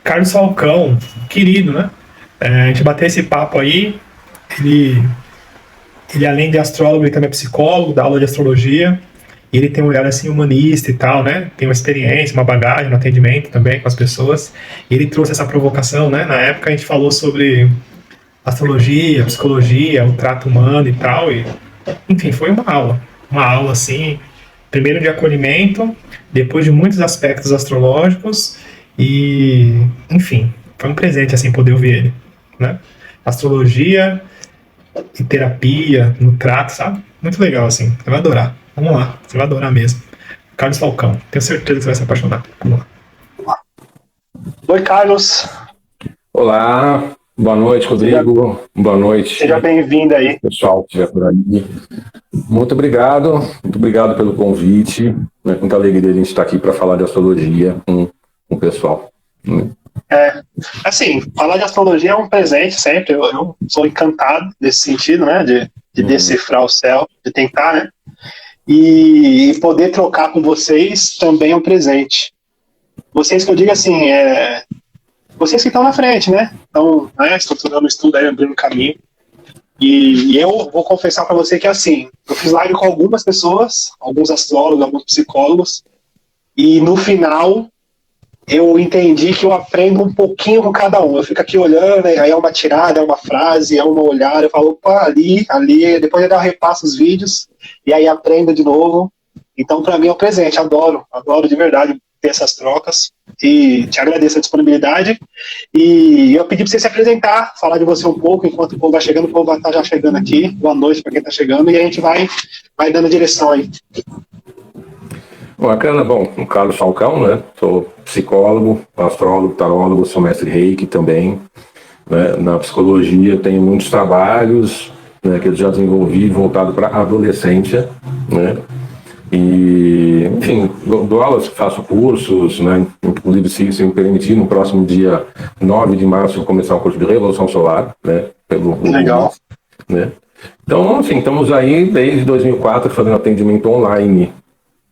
Carlos Falcão, querido, né? A gente bateu esse papo aí. Ele, ele além de astrólogo, ele também é psicólogo, dá aula de astrologia. E ele tem um olhar assim humanista e tal, né? Tem uma experiência, uma bagagem no atendimento também com as pessoas. E ele trouxe essa provocação, né? Na época a gente falou sobre astrologia, psicologia, o trato humano e tal. E, enfim, foi uma aula assim, primeiro de acolhimento, depois de muitos aspectos astrológicos e, enfim, foi um presente assim poder ouvir ele, né? Astrologia e terapia no trato, sabe? Muito legal assim. Você vai adorar. Vamos lá, você vai adorar mesmo. Carlos Falcão, tenho certeza que você vai se apaixonar. Vamos lá. Oi, Carlos. Olá, boa noite, Seja, Rodrigo. Boa seja noite, bem-vindo aí. pessoal que estiver por aí. Muito obrigado pelo convite. É com muita alegria a gente estar aqui para falar de astrologia com o pessoal. Assim, falar de astrologia é um presente sempre. Eu sou encantado nesse sentido, né? De decifrar o céu, de tentar, né? E poder trocar com vocês também é um presente. Vocês que eu digo assim, vocês que estão na frente, né? Estão, né, estruturando o estudo aí, abrindo caminho. E eu vou confessar para você que, assim, eu fiz live com algumas pessoas, alguns astrólogos, alguns psicólogos, e no final eu entendi que eu aprendo um pouquinho com cada um. Eu fico aqui olhando, aí é uma tirada, é uma frase, é um olhar, eu falo, opa, ali, depois eu repasso os vídeos, e aí aprendo de novo. Então, para mim é um presente, adoro de verdade ter essas trocas, e te agradeço a disponibilidade, e eu pedi para você se apresentar, falar de você um pouco, enquanto o povo vai chegando, o povo vai estar já chegando aqui, boa noite para quem está chegando, e a gente vai dando direção aí. Bacana, bom, o Carlos Falcão, né? Sou psicólogo, astrólogo, tarólogo, sou mestre Reiki também. Né? Na psicologia tenho muitos trabalhos, né, que eu já desenvolvi voltado para a adolescência, né? E, enfim, dou aulas, faço cursos, né? Inclusive, se me permitir, no próximo dia 9 de março, vou começar um curso de Revolução Solar, né? Legal. Né? Então, assim, estamos aí desde 2004 fazendo atendimento online,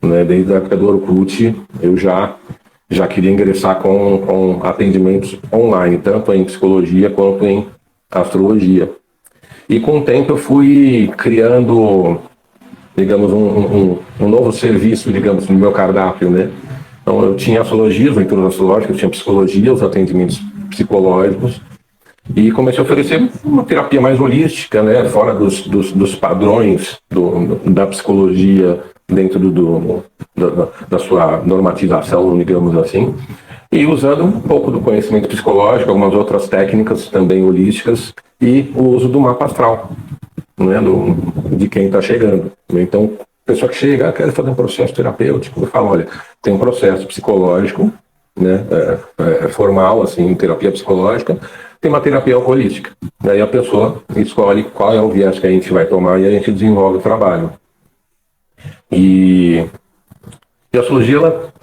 né? Desde a época do Orkut, eu já queria ingressar com atendimentos online, tanto em psicologia quanto em astrologia. E com o tempo eu fui criando, digamos, um novo serviço, digamos, no meu cardápio, né? Então eu tinha astrologia, as leituras astrológicas, eu tinha psicologia, os atendimentos psicológicos, e comecei a oferecer uma terapia mais holística, né? Fora dos padrões da psicologia dentro da sua normatização, digamos assim, e usando um pouco do conhecimento psicológico, algumas outras técnicas também holísticas, e o uso do mapa astral, né, de quem está chegando. Então, a pessoa que chega, quer fazer um processo terapêutico, eu falo, olha, tem um processo psicológico, né, formal, assim, terapia psicológica, tem uma terapia holística. Daí a pessoa escolhe qual é o viés que a gente vai tomar e a gente desenvolve o trabalho. E a astrologia, ela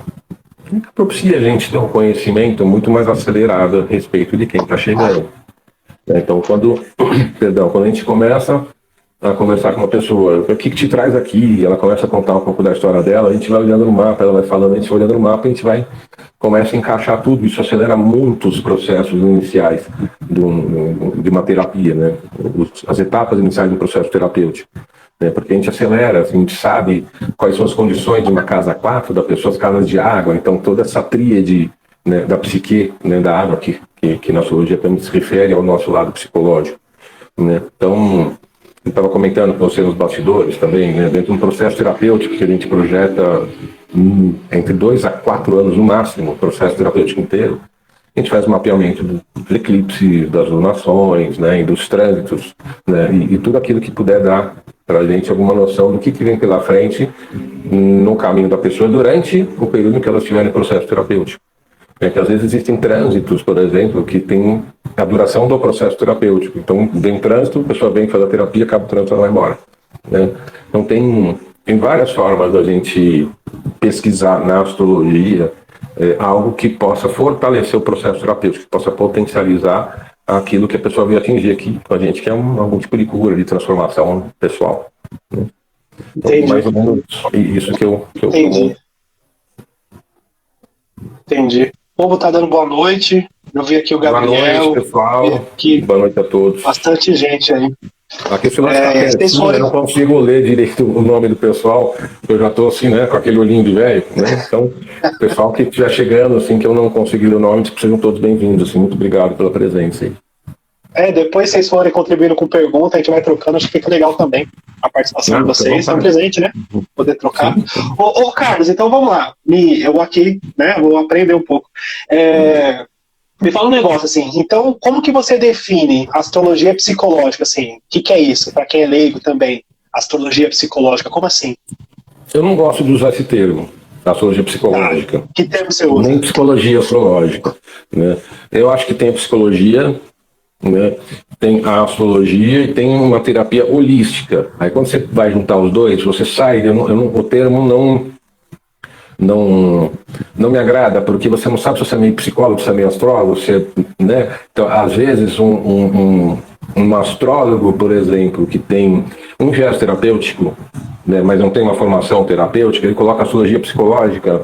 propicia a gente ter um conhecimento muito mais acelerado a respeito de quem está chegando. Então, quando a gente começa a conversar com uma pessoa, o que te traz aqui? Ela começa a contar um pouco da história dela, a gente vai olhando no mapa, ela vai falando, a gente vai olhando no mapa, a gente começa a encaixar tudo, isso acelera muito os processos iniciais de uma terapia, né? As etapas iniciais do processo terapêutico. Né? Porque a gente acelera, assim, a gente sabe quais são as condições de uma casa 4, da pessoa, as casas de água, então toda essa tríade, né, da psique, né, da água, que na astrologia também se refere ao nosso lado psicológico. Né? Então, eu estava comentando com você nos bastidores também, né, dentro de um processo terapêutico que a gente projeta entre 2 a 4 anos no máximo, o processo terapêutico inteiro, a gente faz o mapeamento dos eclipses, das lunações, né, e dos trânsitos, né, e tudo aquilo que puder dar para a gente alguma noção do que vem pela frente no caminho da pessoa durante o período em que ela estiver no processo terapêutico. É que às vezes existem trânsitos, por exemplo, que tem a duração do processo terapêutico. Então, vem trânsito, a pessoa vem fazer a terapia, acaba o trânsito, ela vai embora. Né? Então, tem várias formas da gente pesquisar na astrologia algo que possa fortalecer o processo terapêutico, que possa potencializar aquilo que a pessoa veio atingir aqui com a gente, que é algum tipo de cura, de transformação pessoal. Né? Então, mais ou menos isso que eu Entendi. O povo tá dando boa noite. Eu vi aqui o Boa Gabriel, noite, pessoal. vi aqui Boa noite a todos. bastante gente aí. Aqui se nós vocês eu foram... não consigo ler direito o nome do pessoal, eu já estou assim, né, com aquele olhinho de velho, né? Então, o pessoal que estiver chegando, assim, que eu não consegui ler o nome, sejam todos bem-vindos, assim, muito obrigado pela presença aí. Depois vocês forem contribuindo com pergunta, a gente vai trocando, acho que fica legal também a participação de vocês, é um presente, né? Poder trocar. Ô, Carlos, então vamos lá. Eu vou aqui, né? Vou aprender um pouco. Me fala um negócio, assim, então, como que você define astrologia psicológica, assim? O que é isso? Para quem é leigo também, astrologia psicológica, como assim? Eu não gosto de usar esse termo, astrologia psicológica. Que termo você usa? Nem psicologia astrológica, né? Eu acho que tem a psicologia, né? Tem a astrologia e tem uma terapia holística. Aí quando você vai juntar os dois, você sai, o termo não me agrada, porque você não sabe se você é meio psicólogo, se é meio astrólogo, né? Então, às vezes, um astrólogo, por exemplo, que tem um gesto terapêutico, né, mas não tem uma formação terapêutica, ele coloca astrologia psicológica,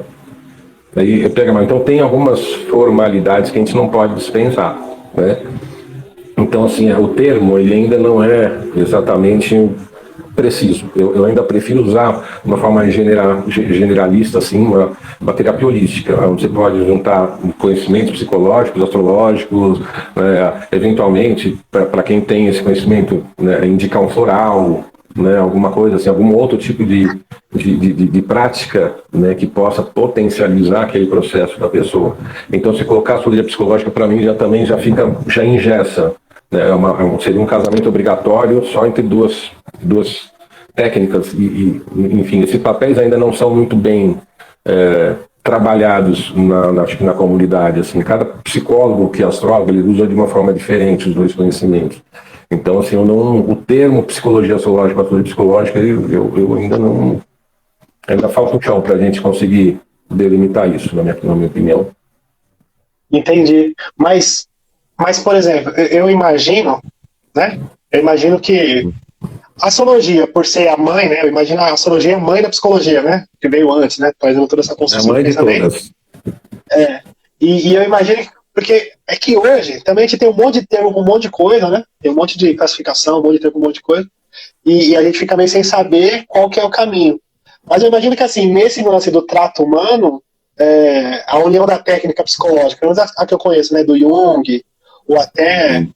aí pega, mas então tem algumas formalidades que a gente não pode dispensar, né? Então, assim, o termo, ele ainda não é exatamente preciso. Eu ainda prefiro usar uma forma generalista, assim, uma terapia holística, onde você pode juntar conhecimentos psicológicos, astrológicos, eventualmente, para quem tem esse conhecimento, né, indicar um floral, né, alguma coisa assim, algum outro tipo de prática, né, que possa potencializar aquele processo da pessoa. Então, se colocar a astrologia psicológica, para mim, já engessa. Né, seria um casamento obrigatório só entre duas técnicas enfim, esses papéis ainda não são muito bem trabalhados na comunidade. Assim, cada psicólogo que é astrólogo, ele usa de uma forma diferente os dois conhecimentos. Então, assim, o termo psicologia astrológica, astrologia psicológica, eu ainda não... Ainda falta um chão para a gente conseguir delimitar isso, na minha opinião. Entendi. Mas, por exemplo, eu imagino, né? Eu imagino que a astrologia, por ser a mãe, né? Eu imagino a astrologia é a mãe da psicologia, né? Que veio antes, né? Fazendo toda essa construção. É a mãe de todas. E eu imagino que, porque é que hoje também a gente tem um monte de termo, um monte de coisa, né? Tem um monte de classificação, um monte de termo, um monte de coisa. E a gente fica meio sem saber qual que é o caminho. Mas eu imagino que, assim, nesse lance do trato humano, a união da técnica psicológica, pelo menos a que eu conheço, né? Do Jung, ou até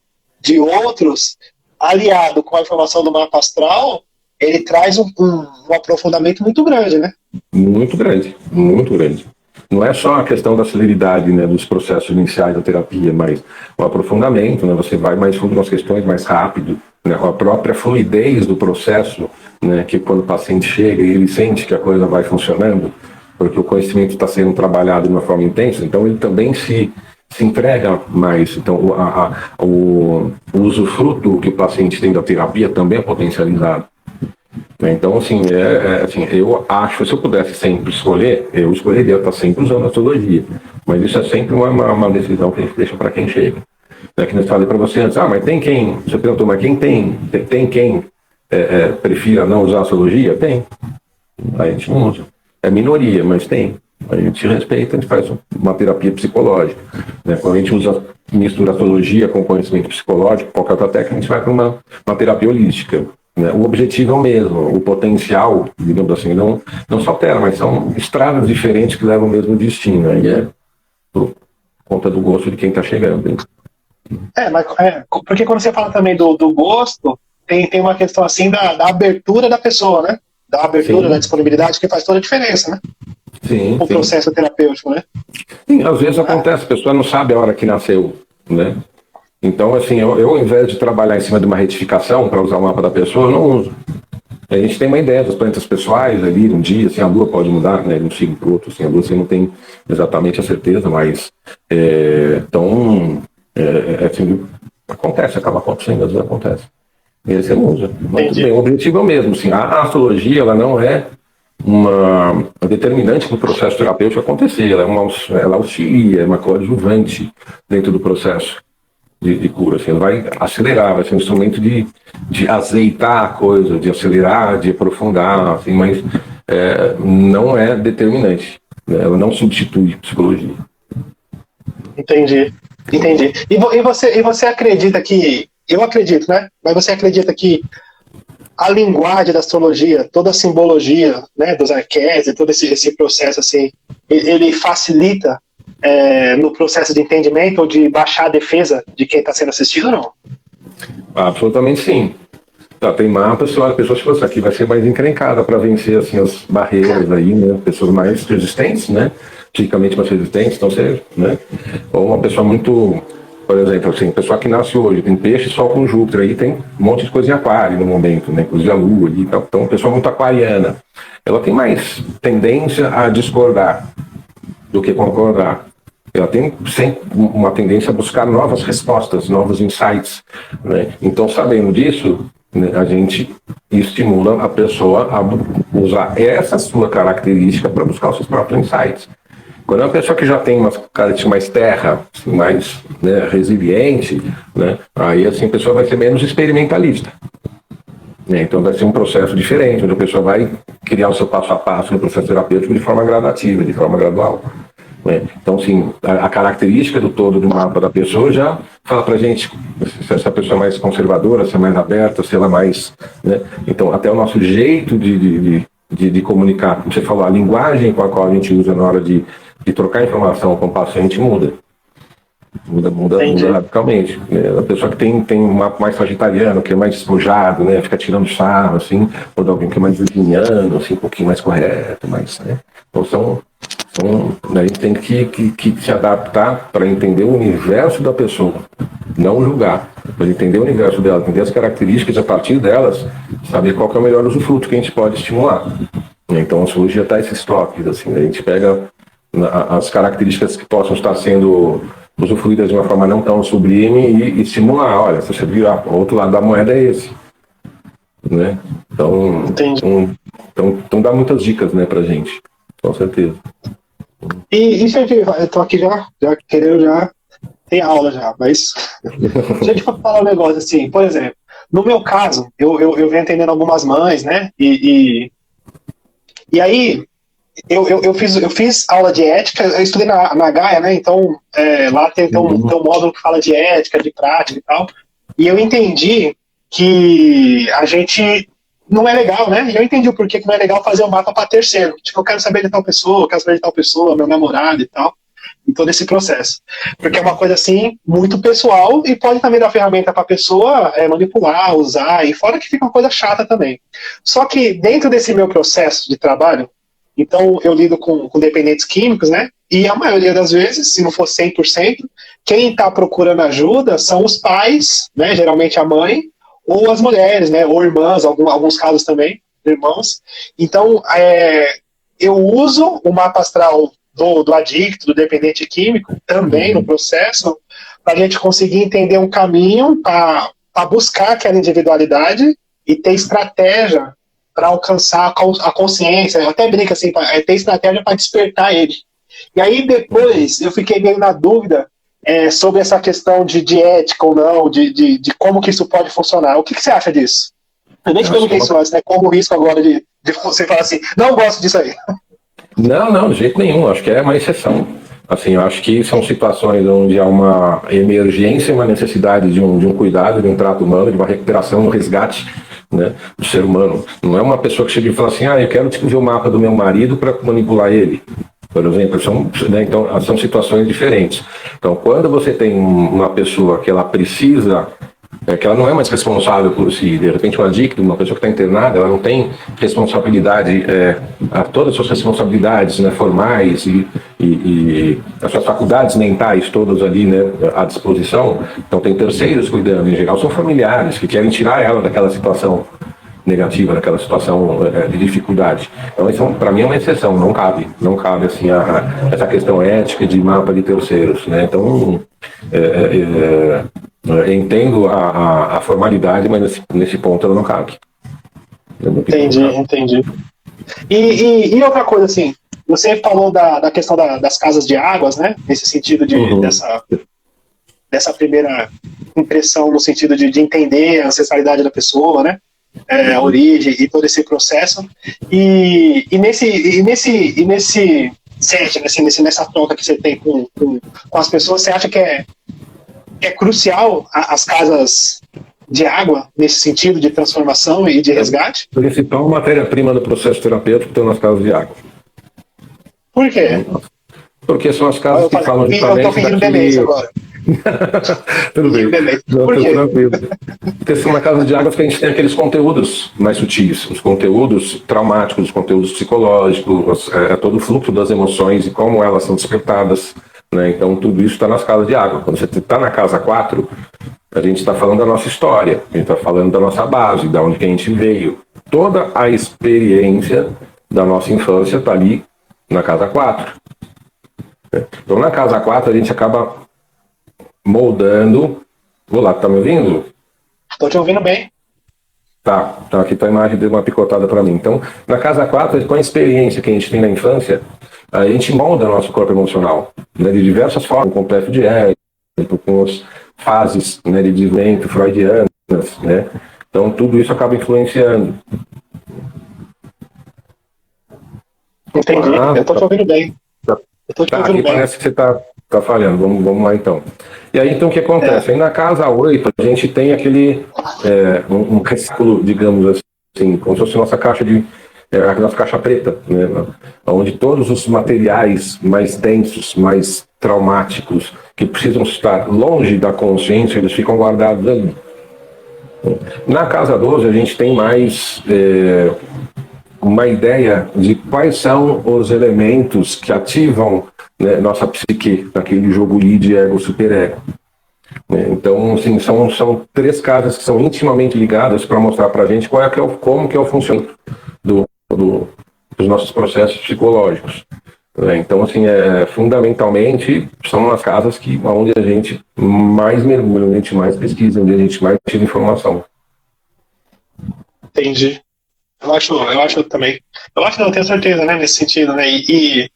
de outros, aliado com a informação do mapa astral, ele traz um aprofundamento muito grande, né? Muito grande, muito grande. Não é só a questão da celeridade, né, dos processos iniciais da terapia, mas o aprofundamento, né, você vai mais fundo nas questões mais rápido, né, a própria fluidez do processo, né, que quando o paciente chega e ele sente que a coisa vai funcionando, porque o conhecimento está sendo trabalhado de uma forma intensa, então ele também se entrega mais. Então, o usufruto que o paciente tem da terapia também é potencializado. Então, assim, assim, eu acho, se eu pudesse sempre escolher, eu escolheria estar sempre usando a astrologia. Mas isso é sempre uma decisão que a gente deixa para quem chega. É que eu falei para você antes, mas tem quem, você perguntou, mas quem tem quem prefira não usar a astrologia? Tem. A gente não usa. É minoria, mas tem. A gente respeita, a gente faz uma terapia psicológica. Né? Quando a gente mistura astrologia com conhecimento psicológico, qualquer outra técnica, a gente vai para uma terapia holística. Né? O objetivo é o mesmo, o potencial, digamos assim, não se altera, mas são estradas diferentes que levam ao mesmo destino. Aí é por conta do gosto de quem está chegando. Hein? Porque quando você fala também do gosto, tem uma questão assim da abertura da pessoa, né? Da abertura, da disponibilidade, que faz toda a diferença, né? Sim, o processo terapêutico, né? Sim, às vezes acontece, a pessoa não sabe a hora que nasceu, né? Então, assim, eu ao invés de trabalhar em cima de uma retificação para usar o mapa da pessoa, eu não uso. A gente tem uma ideia das planetas pessoais ali, um dia, assim, a Lua pode mudar, né, de um signo para o outro, assim, a Lua você não tem exatamente a certeza, mas assim, acontece, acaba acontecendo, às vezes acontece. E aí você não usa. Mas tudo bem, o objetivo é o mesmo, assim, a astrologia, ela não é uma determinante para o processo terapêutico acontecer, ela auxilia, é uma coadjuvante dentro do processo de cura, assim, ela vai acelerar, vai ser um instrumento de azeitar a coisa, de acelerar, de aprofundar, assim, mas não é determinante, né? Ela não substitui psicologia. Entendi. Entendi. E você acredita que, eu acredito, né? Mas você acredita que a linguagem da astrologia, toda a simbologia, né, dos arquétipos, todo esse processo assim, ele facilita no processo de entendimento ou de baixar a defesa de quem está sendo assistido ou não? Absolutamente sim. Tá, tem mapas, olha, pessoas que você aqui vai ser mais encrencada para vencer assim, as barreiras aí, né? Pessoas mais resistentes, né? Tipicamente mais resistentes, então você, né? Ou uma pessoa muito, por exemplo, assim, pessoa que nasce hoje, tem peixe, sol com Júpiter, aí tem um monte de coisa em aquário no momento, né? Inclusive a lua ali e tal. Então, pessoa muito aquariana, ela tem mais tendência a discordar do que concordar. Ela tem sempre uma tendência a buscar novas respostas, novos insights, né? Então, sabendo disso, né, a gente estimula a pessoa a usar essa sua característica para buscar os seus próprios insights. Quando é uma pessoa que já tem uma característica mais terra, assim, mais, né, resiliente, né, aí assim, a pessoa vai ser menos experimentalista. Né? Então vai ser um processo diferente, onde a pessoa vai criar o seu passo a passo no processo terapêutico de forma gradativa, de forma gradual. Né? Então, sim, a característica do todo do mapa da pessoa já fala pra gente se essa pessoa é mais conservadora, se é mais aberta, se ela é mais... Né? Então, até o nosso jeito de comunicar, como você falou, a linguagem com a qual a gente usa na hora de trocar informação com o paciente muda. Muda radicalmente. Né? A pessoa que tem um mapa mais sagitariano, que é mais despojado, né? Fica tirando sarro, assim, ou de alguém que é mais virginiano, assim, um pouquinho mais correto, mais, né? Então a gente tem que se adaptar para entender o universo da pessoa, não julgar, para entender o universo dela, entender as características, a partir delas, saber qual que é o melhor usufruto que a gente pode estimular. Então a astrologia está esses toques, assim, a gente pega as características que possam estar sendo usufruídas de uma forma não tão sublime e estimular, olha, se você virar o outro lado da moeda é esse. Né? Então dá muitas dicas, né, pra gente, com certeza. E se eu tô aqui já querendo tem aula já, mas se a gente for falar um negócio assim, por exemplo, no meu caso, eu venho atendendo algumas mães, né, e aí eu fiz aula de ética, eu estudei na Gaia, né, então lá tem um módulo que fala de ética, de prática e tal, e eu entendi que a gente não é legal, né? E eu entendi o porquê que não é legal fazer um mapa para terceiro. Tipo, eu quero saber de tal pessoa, eu quero saber de tal pessoa, meu namorado e tal, e todo esse processo. Porque é uma coisa, assim, muito pessoal e pode também dar ferramenta para a pessoa manipular, usar, e fora que fica uma coisa chata também. Só que dentro desse meu processo de trabalho, então eu lido com dependentes químicos, né? E a maioria das vezes, se não for 100%, quem está procurando ajuda são os pais, né? Geralmente a mãe, ou as mulheres, né, ou irmãs, alguns casos também, irmãos. Então, eu uso o mapa astral do adicto, do dependente químico, também no processo, para a gente conseguir entender um caminho para buscar aquela individualidade e ter estratégia para alcançar a consciência. Eu até brinco assim, ter estratégia para despertar ele. E aí depois eu fiquei meio na dúvida sobre essa questão de ética ou não, de como que isso pode funcionar. O que você acha disso? Eu nem te perguntei isso antes, né? Como o risco agora de você falar assim, não gosto disso aí. Não, de jeito nenhum. Acho que é uma exceção. Assim, eu acho que são situações onde há uma emergência, uma necessidade de um cuidado, de um trato humano, de uma recuperação, um resgate, né, do ser humano. Não é uma pessoa que chega e fala assim, eu quero ver o mapa do meu marido para manipular ele. Por exemplo, então, são situações diferentes. Então, quando você tem uma pessoa que ela precisa, que ela não é mais responsável por si, de repente um adicto, uma pessoa que está internada, ela não tem responsabilidade, todas as suas responsabilidades, né, formais e as suas faculdades mentais todas ali, né, à disposição. Então tem terceiros cuidando, em geral são familiares que querem tirar ela daquela situação negativa, naquela situação de dificuldade. Então isso para mim é uma exceção, não cabe assim essa questão ética de mapa de terceiros, né? Então entendo a formalidade, mas nesse ponto ela não cabe. Entendi. E outra coisa assim, você falou da questão das casas de águas, né? Nesse sentido dessa primeira impressão, no sentido de entender a ancestralidade da pessoa, né? A origem e todo esse processo. E nesse set, nessa troca que você tem com as pessoas, você acha que é crucial as casas de água nesse sentido de transformação e de resgate? A principal matéria-prima do processo terapêutico estão nas casas de água. Por quê? Porque são as casas que falam eu justamente tô fingindo demência agora. Tudo bem. Não, Por tô quê? tranquilo. Porque são na casa de água que a gente tem aqueles conteúdos mais sutis, os conteúdos traumáticos, os conteúdos psicológicos, todo o fluxo das emoções e como elas são despertadas, né? Então tudo isso está nas casas de água. Quando você está na casa 4, a gente está falando da nossa história, a gente está falando da nossa base, da onde que a gente veio. Toda a experiência da nossa infância está ali na casa 4. Então na casa 4 a gente acaba moldando. Olá, tá me ouvindo? Tô te ouvindo bem. Tá, então aqui tá a imagem, deu uma picotada para mim. Então, na casa 4, com a experiência que a gente tem na infância, a gente molda nosso corpo emocional, né, de diversas formas, com o complexo de Édipo, com as fases, né, de desenvolvimento freudianas, né? Então, tudo isso acaba influenciando. Entendi, eu tô te ouvindo bem. Eu tô te Tá, ouvindo aqui bem. parece que você tá falhando. Vamos lá então. E aí então o que acontece? Aí na casa 8 a gente tem aquele um reciclo, digamos assim, como se fosse nossa caixa a nossa caixa preta, né? Onde todos os materiais mais densos, mais traumáticos, que precisam estar longe da consciência, eles ficam guardados ali. Na casa 12 a gente tem mais uma ideia de quais são os elementos que ativam, né, nossa psique, naquele jogo id, ego, superego. Então, assim, são 3 casas que são intimamente ligadas para mostrar para a gente como que é o funcionamento dos nossos processos psicológicos. Então, assim, fundamentalmente, são as casas onde a gente mais mergulha, onde a gente mais pesquisa, onde a gente mais tira informação. Entendi. Eu acho também. Eu acho, não, eu tenho certeza, né, nesse sentido, né? E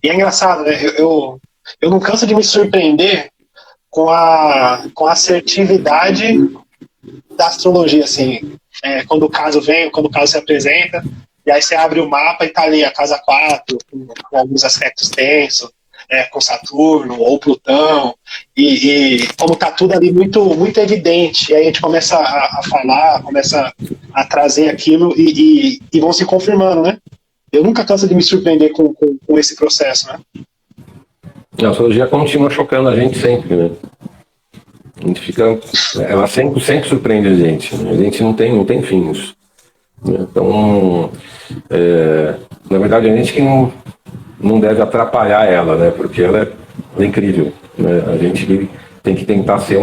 é engraçado, né? Eu não canso de me surpreender com a assertividade da astrologia, assim. Quando o caso vem, quando o caso se apresenta, e aí você abre o mapa e tá ali a casa 4, com alguns aspectos tensos, com Saturno ou Plutão, e como tá tudo ali muito, muito evidente, e aí a gente começa a falar, começa a trazer aquilo e vão se confirmando, né? Eu nunca canso de me surpreender com esse processo, né? A astrologia continua chocando a gente sempre, né? A gente fica... Ela sempre surpreende a gente. Né? A gente não tem fim nisso. Então, na verdade, a gente que não deve atrapalhar ela, né? Porque ela é incrível. Né? A gente tem que tentar ser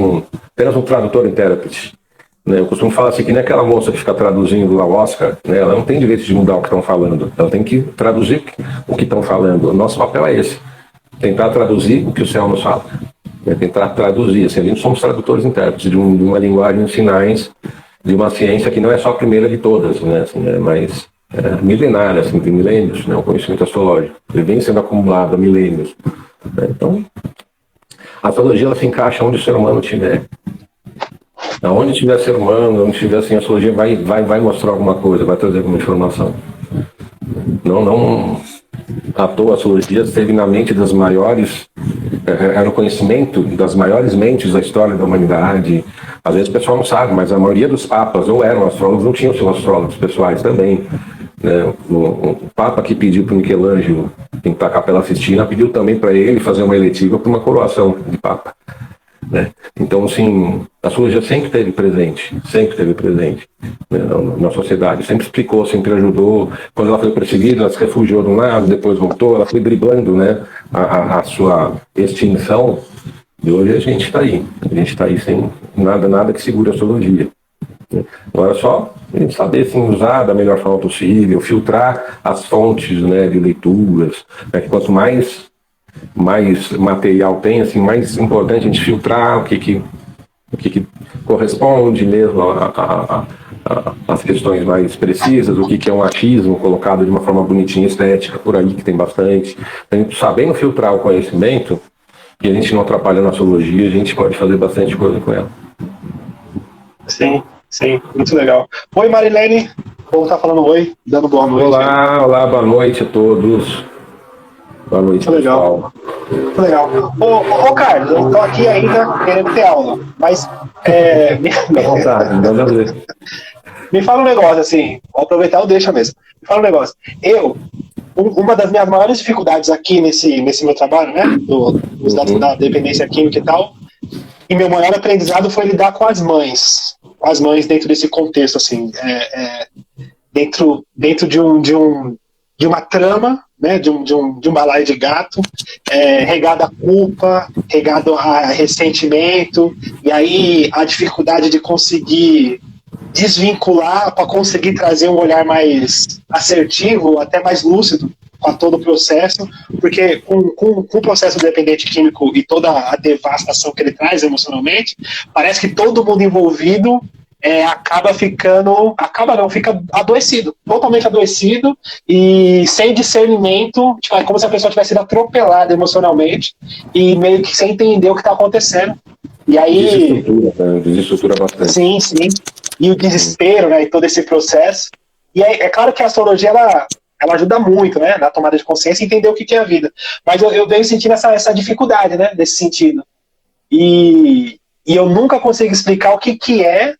apenas um tradutor intérprete. Né? Eu costumo falar assim, que nem aquela moça que fica traduzindo lá o Oscar, né? Ela não tem direito de mudar o que estão falando. Ela tem que traduzir o que estão falando. O nosso papel é esse. Tentar traduzir o que o céu nos fala. Né? Tentar traduzir. Assim, a gente somos tradutores intérpretes de uma linguagem de sinais, de uma ciência que não é só a primeira de todas, né? Assim, mas milenária, assim, de milênios, né? O conhecimento astrológico. Ele vem sendo acumulado há milênios. Né? Então, a astrologia ela se encaixa onde o ser humano estiver. Onde tiver ser humano, onde tiver assim, a astrologia vai mostrar alguma coisa, vai trazer alguma informação. Não à toa a astrologia esteve na mente das maiores, era o conhecimento das maiores mentes da história da humanidade. Às vezes o pessoal não sabe, mas a maioria dos papas ou eram astrólogos, não tinham seus astrólogos pessoais também. Né? O Papa que pediu para o Michelangelo pintar a Capela Sistina pediu também para ele fazer uma eletiva para uma coroação de Papa. Né? Então, assim, a astrologia sempre esteve presente né, na sociedade, sempre explicou, sempre ajudou. Quando ela foi perseguida, ela se refugiou de um lado, depois voltou, ela foi driblando, né, a sua extinção. E hoje a gente está aí sem nada que segure a astrologia. Né? Agora é só a gente saber assim, usar da melhor forma possível, filtrar as fontes, né, de leituras, né, que quanto mais material tem, assim, mais importante a gente filtrar o que corresponde mesmo às questões mais precisas, o que é um achismo colocado de uma forma bonitinha, estética, por aí que tem bastante. A gente sabendo filtrar o conhecimento, e a gente não atrapalhando a astrologia, a gente pode fazer bastante coisa com ela. Sim, muito legal. Oi, Marilene, vou estar falando oi, dando boa noite. Olá, boa noite a todos. Boa noite, Legal. pessoal. Legal. Ô, Carlos, eu tô aqui ainda querendo ter aula, mas Fica à vontade, manda ver. me fala um negócio assim, vou aproveitar o deixa mesmo. Me fala um negócio. Uma das minhas maiores dificuldades aqui nesse meu trabalho, né, dos dados da dependência química e tal, e meu maior aprendizado foi lidar com as mães dentro desse contexto, assim, dentro de uma trama, né, de um balaio de gato, regado a culpa, regado a ressentimento, e aí a dificuldade de conseguir desvincular para conseguir trazer um olhar mais assertivo, até mais lúcido para todo o processo, porque com o processo do dependente químico e toda a devastação que ele traz emocionalmente, parece que todo mundo envolvido fica adoecido, totalmente adoecido e sem discernimento, tipo, é como se a pessoa tivesse sido atropelada emocionalmente e meio que sem entender o que está acontecendo. E aí... Desestrutura bastante. Sim. E o desespero, né, e todo esse processo. E é claro que a astrologia, ela ajuda muito, né, na tomada de consciência e entender o que é a vida. Mas eu venho sentindo essa dificuldade, né, nesse sentido. E eu nunca consigo explicar o que é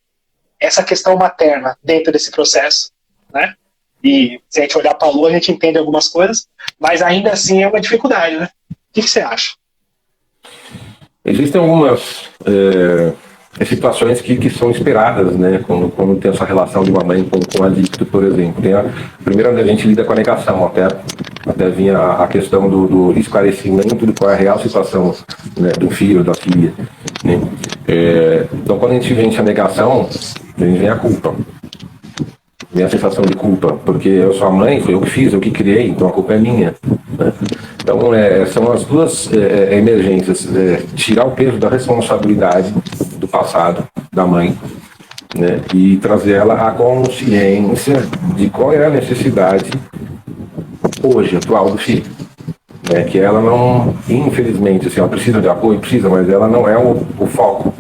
essa questão materna dentro desse processo, né? E se a gente olhar para a Lua, a gente entende algumas coisas, mas ainda assim é uma dificuldade, né? O que você acha? Existem algumas situações que são esperadas, né? Quando tem essa relação de uma mãe com adicto, por exemplo. Primeiro, a gente lida com a negação, até vinha a questão do esclarecimento de qual é a real situação, né, do filho, da filha, né? Então, quando a gente vence a negação, a gente vem a culpa. Vem a sensação de culpa, porque eu sou a mãe, foi eu que fiz, eu que criei, então a culpa é minha, né? Então, são as duas emergências. Tirar o peso da responsabilidade do passado, da mãe, né, e trazer ela à consciência de qual é a necessidade hoje, atual do filho. Né, que ela não, infelizmente, assim, ela precisa de apoio, mas ela não é o foco.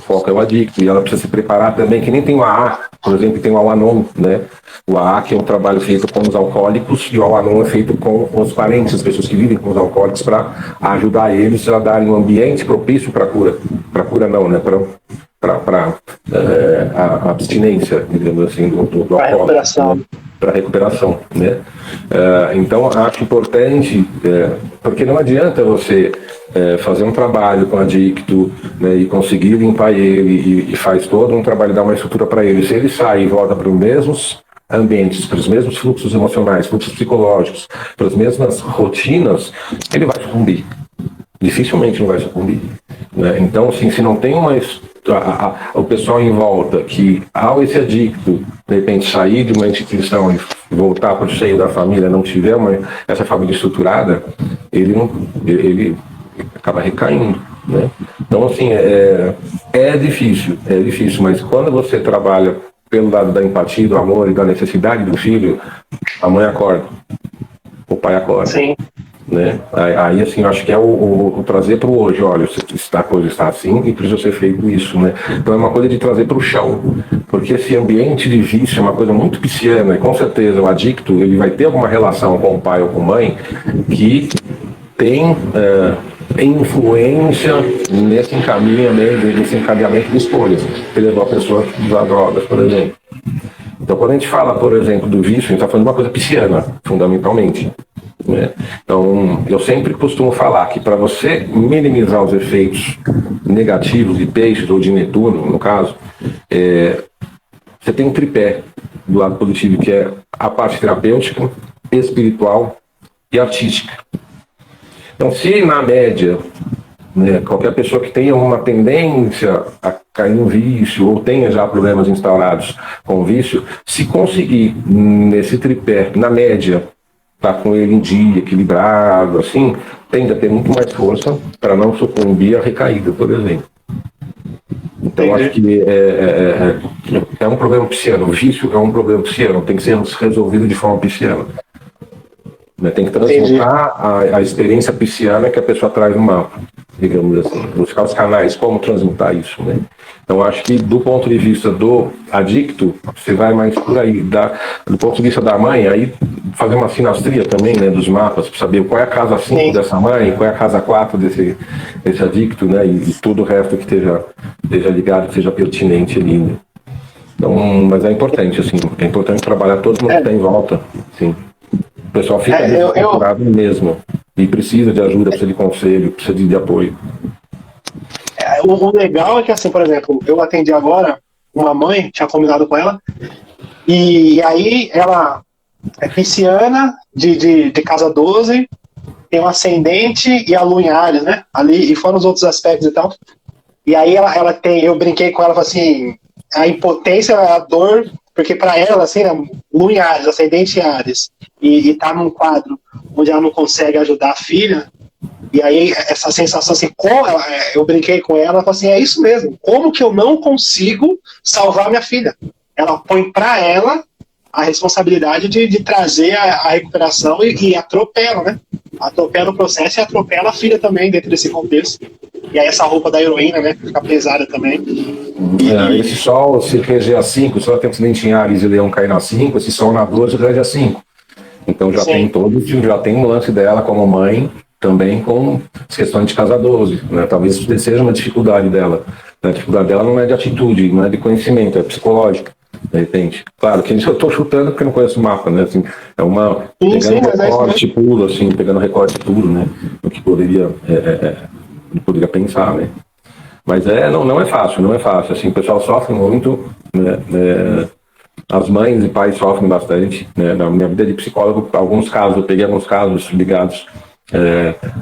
O foco é o adicto, e ela precisa se preparar também, que nem tem o AA, por exemplo, tem o Al-Anon, né? O AA, que é um trabalho feito com os alcoólicos, e o Al-Anon é feito com os parentes, as pessoas que vivem com os alcoólicos, para ajudar eles a darem um ambiente propício para a cura. Para a cura não, né? Para a abstinência, digamos assim, do alcoólico. Para recuperação. Para recuperação, né? Então, acho importante, porque não adianta você fazer um trabalho com adicto, né, e conseguir limpar ele e faz todo um trabalho, dar uma estrutura para ele. Se ele sai e volta para os mesmos ambientes, para os mesmos fluxos emocionais, fluxos psicológicos, para as mesmas rotinas, ele vai sucumbir. Dificilmente não vai sucumbir, né? Então, assim, se não tem o pessoal em volta que, ao esse adicto, de repente, sair de uma instituição e voltar para o seio da família, não tiver essa família estruturada, ele acaba recaindo, né? Então, assim, é difícil, mas quando você trabalha pelo lado da empatia, do amor e da necessidade do filho, a mãe acorda, o pai acorda. Sim. Né? Aí, assim, eu acho que é o trazer para o hoje. Olha, a coisa está assim e precisa ser feito isso, né? Então é uma coisa de trazer para o chão, porque esse ambiente de vício é uma coisa muito pisciana, e com certeza o adicto ele vai ter alguma relação com o pai ou com a mãe que tem influência nesse encaminhamento de escolhas, que levou a pessoa a usar drogas, por exemplo. Então, quando a gente fala, por exemplo, do vício, a gente está falando de uma coisa pisciana, fundamentalmente, né? Então, eu sempre costumo falar que para você minimizar os efeitos negativos de Peixes ou de Netuno, no caso, você tem um tripé do lado positivo, que é a parte terapêutica, espiritual e artística. Então, se na média, né, qualquer pessoa que tenha uma tendência a cair no vício ou tenha já problemas instaurados com o vício, se conseguir nesse tripé, na média, tá com ele em dia, equilibrado, assim, tende a ter muito mais força para não sucumbir à recaída, por exemplo. Então, acho que é um problema pisciano. O vício é um problema pisciano, tem que ser resolvido de forma pisciana. né? Tem que transmutar a experiência pisciana que a pessoa traz no mapa, digamos assim. Buscar os canais, como transmutar isso, né? Então, acho que do ponto de vista do adicto, você vai mais por aí. Do ponto de vista da mãe, aí fazer uma sinastria também, né, dos mapas, para saber qual é a casa 5 dessa mãe, qual é a casa 4 desse adicto, né, e todo o resto que esteja ligado, que seja pertinente ali, né? Então, mas é importante, assim, é importante trabalhar todo mundo que está em volta, sim. O pessoal fica procurado mesmo, e precisa de ajuda, precisa de conselho, precisa de apoio. O legal é que, assim, por exemplo, eu atendi agora uma mãe, tinha combinado com ela, e aí ela é pisciana de casa 12, tem um ascendente e a lua em Áries, né? Ali, e fora os outros aspectos e tal. E aí ela tem, eu brinquei com ela, falei assim, a impotência, a dor, porque para ela, assim, né, lua em Áries, ascendente em Áries, e tá num quadro onde ela não consegue ajudar a filha. E aí, essa sensação assim, eu brinquei com ela, falei assim, é isso mesmo, como que eu não consigo salvar minha filha? Ela põe para ela a responsabilidade de trazer a recuperação e atropela, né? Atropela o processo e atropela a filha também dentro desse contexto. E aí essa roupa da heroína, né, fica pesada também. Esse sol, se reger a 5, se ela tem acidente em Áries e Leão cair na 5, esse sol na 12 rege a 5. Então já tem um lance dela como mãe, também com as questões de casa 12, né? Talvez seja uma dificuldade dela. A dificuldade dela não é de atitude, não é de conhecimento, é psicológica, de repente. Claro que eu estou chutando porque eu não conheço o mapa, né? Assim, é uma pegando recorte puro, assim, pegando recorte puro, né? O que poderia pensar, né? Mas não é fácil, não é fácil. Assim, o pessoal sofre muito, né? As mães e pais sofrem bastante, né? Na minha vida de psicólogo, eu peguei alguns casos ligados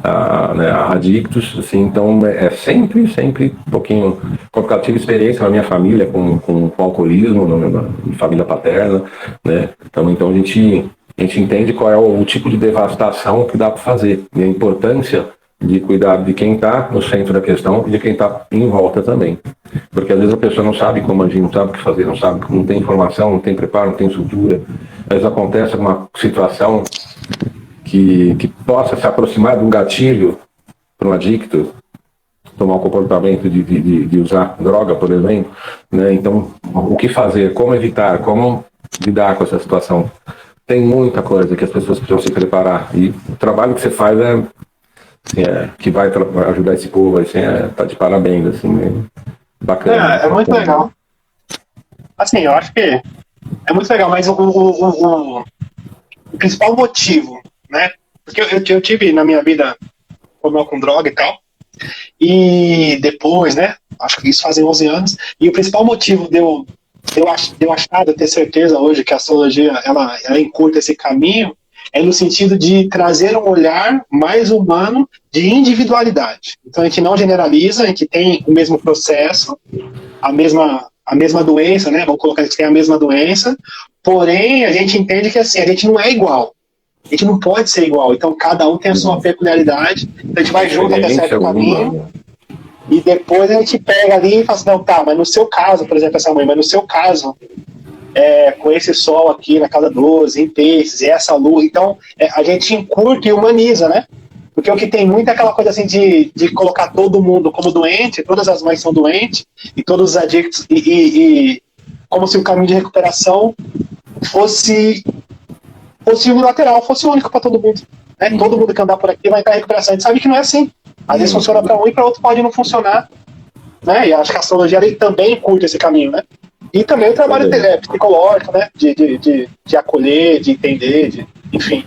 a adictos, assim, então é sempre um pouquinho complicado. Eu tive experiência na minha família com alcoolismo, na família paterna, né? Então a gente entende qual é o tipo de devastação que dá para fazer e a importância de cuidar de quem está no centro da questão e de quem está em volta também. Porque às vezes a pessoa não sabe como agir, não sabe o que fazer, não tem informação, não tem preparo, não tem estrutura. Às vezes acontece uma situação que possa se aproximar de um gatilho para um adicto, tomar um comportamento de usar droga, por exemplo, né? Então, o que fazer, como evitar, como lidar com essa situação? Tem muita coisa que as pessoas precisam se preparar. E o trabalho que você faz que vai ajudar esse povo, assim, tá de parabéns, assim, né? Bacana. É muito legal. Assim, eu acho que é muito legal, mas o principal motivo, né? Porque eu tive na minha vida problema com droga e tal, e depois, né? Acho que isso fazem 11 anos, e o principal motivo de eu achar, de eu ter certeza hoje que a astrologia ela encurta esse caminho, é no sentido de trazer um olhar mais humano de individualidade. Então a gente não generaliza, a gente tem o mesmo processo, a mesma doença, né? Vamos colocar que a gente tem a mesma doença, porém a gente entende que assim, a gente não é igual. A gente não pode ser igual, então cada um tem a sua peculiaridade, então a gente vai junto até certo caminho, e depois a gente pega ali e fala assim, não, tá, mas no seu caso, por exemplo, essa mãe, mas no seu caso, com esse sol aqui na casa 12, em peixes, e essa luz, então a gente encurta e humaniza, né? Porque o que tem muito é aquela coisa assim de colocar todo mundo como doente, todas as mães são doentes, e todos os adictos, e como se o caminho de recuperação fosse unilateral, fosse único para todo mundo. Né? Todo mundo que andar por aqui vai estar em recuperação. A gente sabe que não é assim. Às vezes funciona para um e para outro pode não funcionar. Né? E acho que a astrologia também curte esse caminho. Né? E também o trabalho psicológico, né? de acolher, de entender, enfim.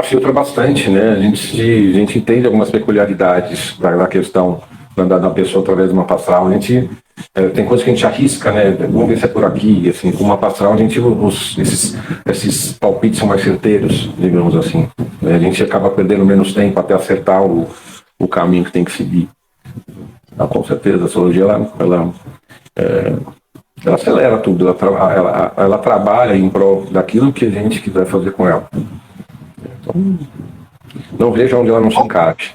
Filtra bastante, né? A gente entende algumas peculiaridades da questão da pessoa através de uma astral. A gente tem coisas que a gente arrisca, né? Vamos ver se é por aqui. Assim, com uma astral, a gente esses palpites são mais certeiros, digamos assim. A gente acaba perdendo menos tempo até acertar o caminho que tem que seguir. Com certeza, a astrologia ela acelera tudo, ela trabalha em prol daquilo que a gente quiser fazer com ela. Então, não vejo onde ela não se encaixe.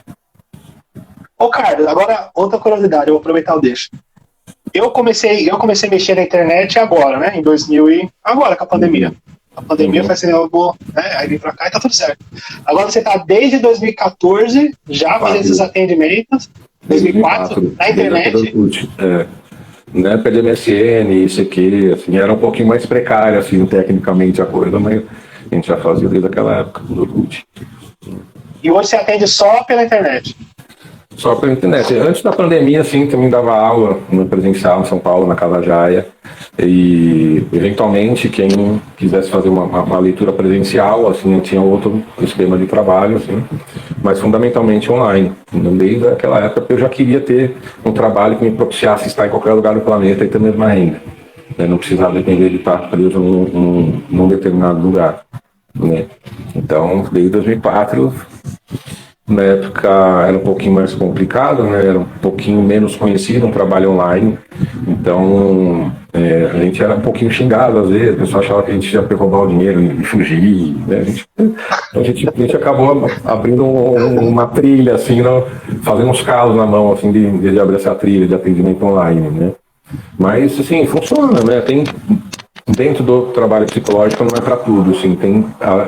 Ô, Carlos, agora outra curiosidade, eu vou aproveitar o deixo. Eu comecei a mexer na internet agora, né? Em 2000 agora com a pandemia. A pandemia foi assim, eu vou, né? Aí vim pra cá e tá tudo certo. Agora você tá desde 2014 já fazendo esses atendimentos, 2004, na internet. Né, pela MSN, isso aqui, assim, era um pouquinho mais precário, assim, tecnicamente a coisa, mas a gente já fazia desde aquela época do Orkut. E hoje você atende só pela internet? Só pela internet. Antes da pandemia, assim, também dava aula no presencial em São Paulo, na Casa Jaia. E, eventualmente, quem quisesse fazer uma leitura presencial, assim, tinha outro esquema de trabalho, assim, mas fundamentalmente online. Desde aquela época, eu já queria ter um trabalho que me propiciasse estar em qualquer lugar do planeta e ter a mesma renda. Né? Não precisava depender de estar preso num determinado lugar. Né? Então, desde 2004... Na época era um pouquinho mais complicado, né? Era um pouquinho menos conhecido, um trabalho online. Então, a gente era um pouquinho xingado às vezes, o pessoal achava que a gente ia roubar o dinheiro e fugir. Né? A gente acabou abrindo uma trilha, assim, fazendo uns calos na mão, assim, de abrir essa trilha de atendimento online, né? Mas, assim, funciona, né? Dentro do trabalho psicológico não é para tudo, assim,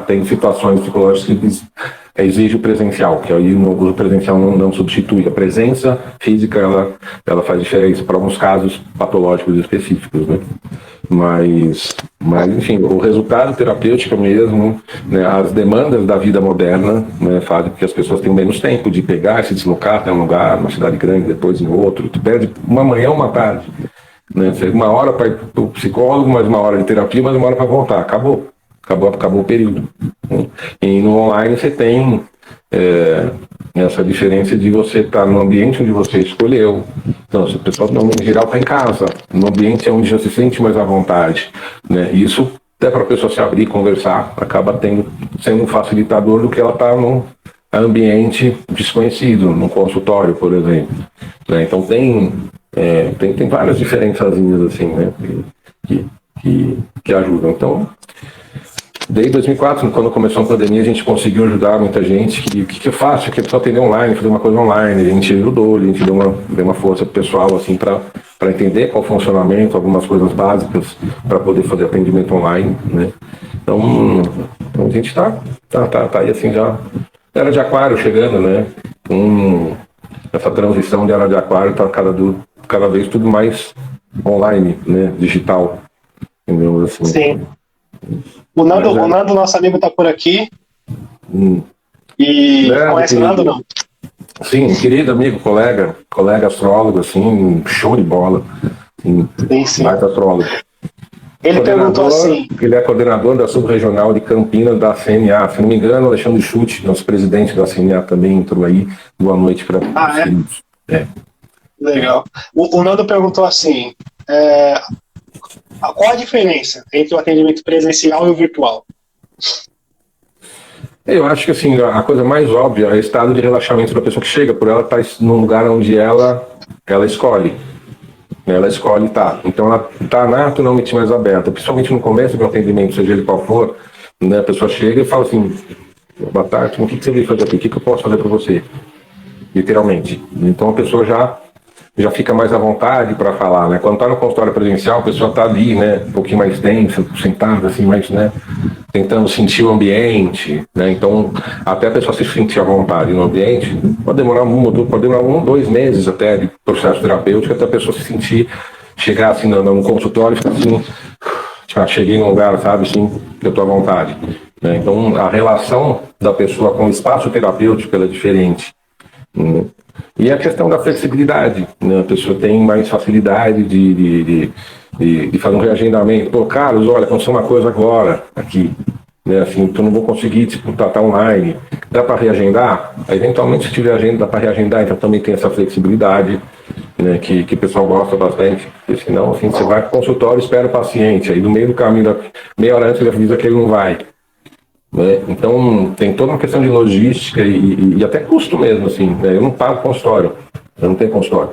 tem situações psicológicas que exige o presencial, que aí o presencial não substitui. A presença física, ela faz diferença para alguns casos patológicos específicos, né? Mas, enfim, o resultado terapêutico mesmo, né, as demandas da vida moderna, né, fazem com que as pessoas tenham menos tempo de pegar, se deslocar até um lugar, uma cidade grande, depois em outro. Tu perde uma manhã, uma tarde. Né? Uma hora para ir para o psicólogo, mais uma hora de terapia, mais uma hora para voltar. Acabou o período. E no online você tem essa diferença de você estar no ambiente onde você escolheu. Então, se o pessoal, em geral, está em casa, no ambiente onde já se sente mais à vontade. Né? Isso, até para a pessoa se abrir e conversar, acaba sendo um facilitador do que ela está num ambiente desconhecido, num consultório, por exemplo. Né? Então, tem várias diferençazinhas assim, né, que ajudam. Então, desde 2004, quando começou a pandemia, a gente conseguiu ajudar muita gente. Que eu faço? Que é só atender online, fazer uma coisa online. A gente ajudou, a gente deu uma força pessoal assim para entender qual o funcionamento, algumas coisas básicas para poder fazer atendimento online, né? Então a gente tá aí assim já. Era de Aquário chegando, né? Essa transição de Era de Aquário está cada vez tudo mais online, né? Digital. Entendeu? Assim. Sim. O Nando, nosso amigo, está por aqui. E conhece o Nando, não? Sim, querido amigo, colega astrólogo, assim, show de bola. Sim. Mais astrólogo. Ele perguntou assim... Ele é coordenador da subregional de Campinas da CNA. Se não me engano, Alexandre Schutt, nosso presidente da CNA, também entrou aí. Boa noite para todos. Legal. O Nando perguntou assim... qual a diferença entre o atendimento presencial e o virtual? Eu acho que assim, a coisa mais óbvia é o estado de relaxamento da pessoa que chega, por ela estar num lugar onde ela escolhe. Ela escolhe estar. Então ela está naturalmente mais aberta, principalmente no começo do atendimento, seja ele qual for, né? A pessoa chega e fala assim: boa tarde, o que você veio fazer aqui? O que eu posso fazer para você? Literalmente. Então a pessoa já fica mais à vontade para falar, né? Quando está no consultório presencial, a pessoa está ali, né? Um pouquinho mais tensa, sentada, assim, mais, né? Tentando sentir o ambiente, né? Então, até a pessoa se sentir à vontade no ambiente, pode demorar 2 meses até de processo terapêutico, até a pessoa se sentir, chegar assim no consultório e ficar assim, cheguei num lugar, sabe, assim, que eu estou à vontade. Né? Então, a relação da pessoa com o espaço terapêutico ela é diferente. Né? E a questão da flexibilidade, né? A pessoa tem mais facilidade de fazer um reagendamento. Pô, Carlos, olha, aconteceu uma coisa agora aqui, né? Assim, tu não vou conseguir disputar, tá online. Dá para reagendar? Aí, eventualmente, se tiver agenda, dá para reagendar. Então também tem essa flexibilidade, né? Que o pessoal gosta bastante. Porque senão, assim, você vai para o consultório, espera o paciente. Aí no meio do caminho, meia hora antes, ele avisa que ele não vai. Né? Então tem toda uma questão de logística e até custo mesmo, assim, né? Eu não pago consultório, eu não tenho consultório,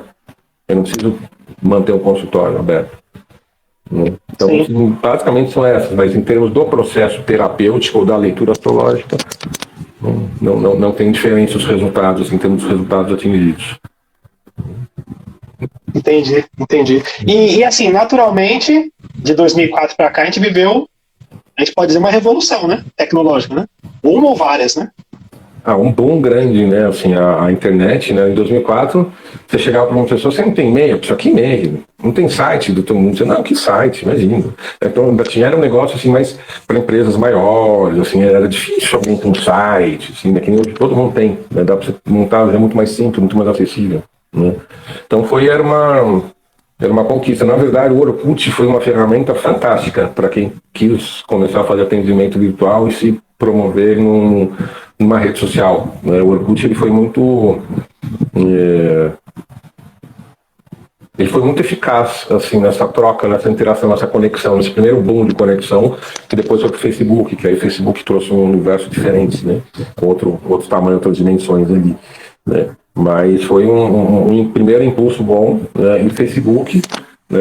eu não preciso manter o consultório aberto, né? Então assim, basicamente são essas, mas em termos do processo terapêutico ou da leitura astrológica não tem diferença os resultados em termos dos resultados atingidos. Entendi. E assim, naturalmente, de 2004 para cá, a gente viveu a gente pode dizer uma revolução, né? Tecnológica, né? Uma ou várias, né? Um boom grande, né? Assim, a internet, né? Em 2004, você chegava para uma pessoa, você não tem e-mail? A pessoa, que e-mail? Não tem site do todo mundo. Você, não, que site? Imagina. Então, era um negócio, assim, mais para empresas maiores, assim, era difícil alguém ter um site, assim, né? Que nem hoje todo mundo tem, né? Dá para você montar, é muito mais simples, muito mais acessível, né? Então, era uma conquista. Na verdade, o Orkut foi uma ferramenta fantástica para quem quis começar a fazer atendimento virtual e se promover numa rede social, né? O Orkut ele foi muito eficaz assim nessa troca, nessa interação, nessa conexão, nesse primeiro boom de conexão, que depois foi para o Facebook, que aí o Facebook trouxe um universo diferente, né? Com outro tamanho, outras dimensões ali, né? Mas foi um primeiro impulso bom, né? E o Facebook, né,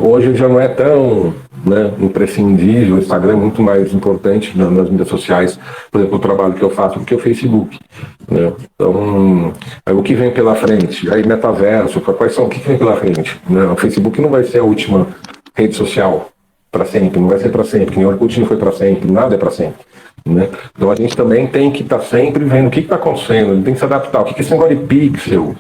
hoje já não é tão, né, imprescindível. O Instagram é muito mais importante nas mídias sociais, por exemplo, o trabalho que eu faço do que o Facebook, né? Então, aí, o que vem pela frente? Aí metaverso, o que vem pela frente? Né? O Facebook não vai ser a última rede social para sempre, não vai ser para sempre, que nem o Orkut não foi para sempre, nada é para sempre, né? Então a gente também tem que estar sempre vendo o que está acontecendo, ele tem que se adaptar, o que é esse negócio de pixel,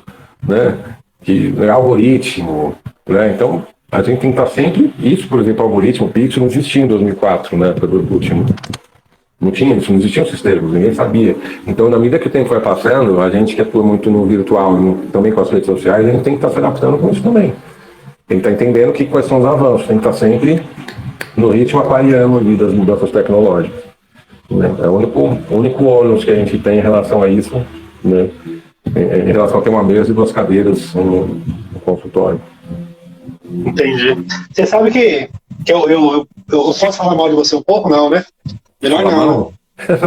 né? Que é algoritmo, né? Então a gente tem que estar sempre, isso, por exemplo, algoritmo, pixel, não existia em 2004, né? Pelo último. Não tinha isso, não existiam esses termos, ninguém sabia. Então, na medida que o tempo vai passando, a gente que atua muito no virtual, também com as redes sociais, a gente tem que estar se adaptando com isso também. Tem que estar entendendo quais são os avanços, tem que estar sempre no ritmo aquariano ali das mudanças tecnológicas, né? É o único ônus que a gente tem em relação a isso, né? Em relação a ter uma mesa e 2 cadeiras no consultório. Entendi. Você sabe que eu posso falar mal de você um pouco, não, né? Melhor não.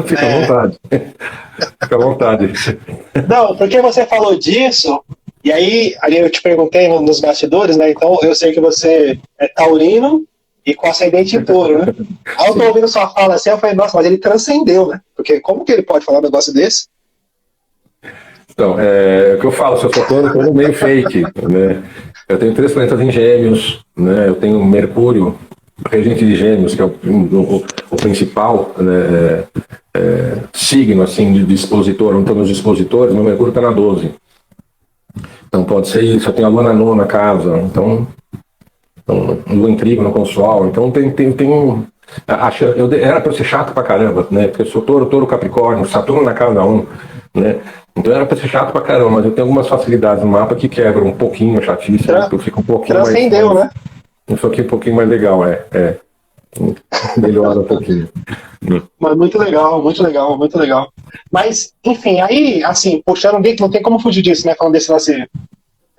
Fica à vontade. Fica à vontade. Não, porque você falou disso, e aí eu te perguntei nos bastidores, né? Então eu sei que você é taurino e com ascendente em touro, né? Aí eu tô ouvindo sua fala assim, eu falei, nossa, mas ele transcendeu, né? Porque como que ele pode falar um negócio desse? Então, o que eu falo, se eu sou touro meio fake, né? Eu tenho 3 planetas em Gêmeos, né? Eu tenho Mercúrio, regente de Gêmeos, que é o principal, né, signo assim, de expositor, um dos expositores, meu Mercúrio está na 12. Então pode ser isso, eu tenho a Lua na 9ª casa, então Lua em Trígono com o Sol, então era para ser chato pra caramba, né? Porque eu sou touro Capricórnio, Saturno na casa 1, né? Então era para ser chato pra caramba, mas eu tenho algumas facilidades no mapa que quebram um pouquinho a chatice, eu fico um pouquinho transcendeu, mais, né? Isso aqui um pouquinho mais legal, melhora um pouquinho. Mas muito legal, muito legal, muito legal. Mas, enfim, aí, assim, puxando bem, não tem como fugir disso, né? Falando desse lance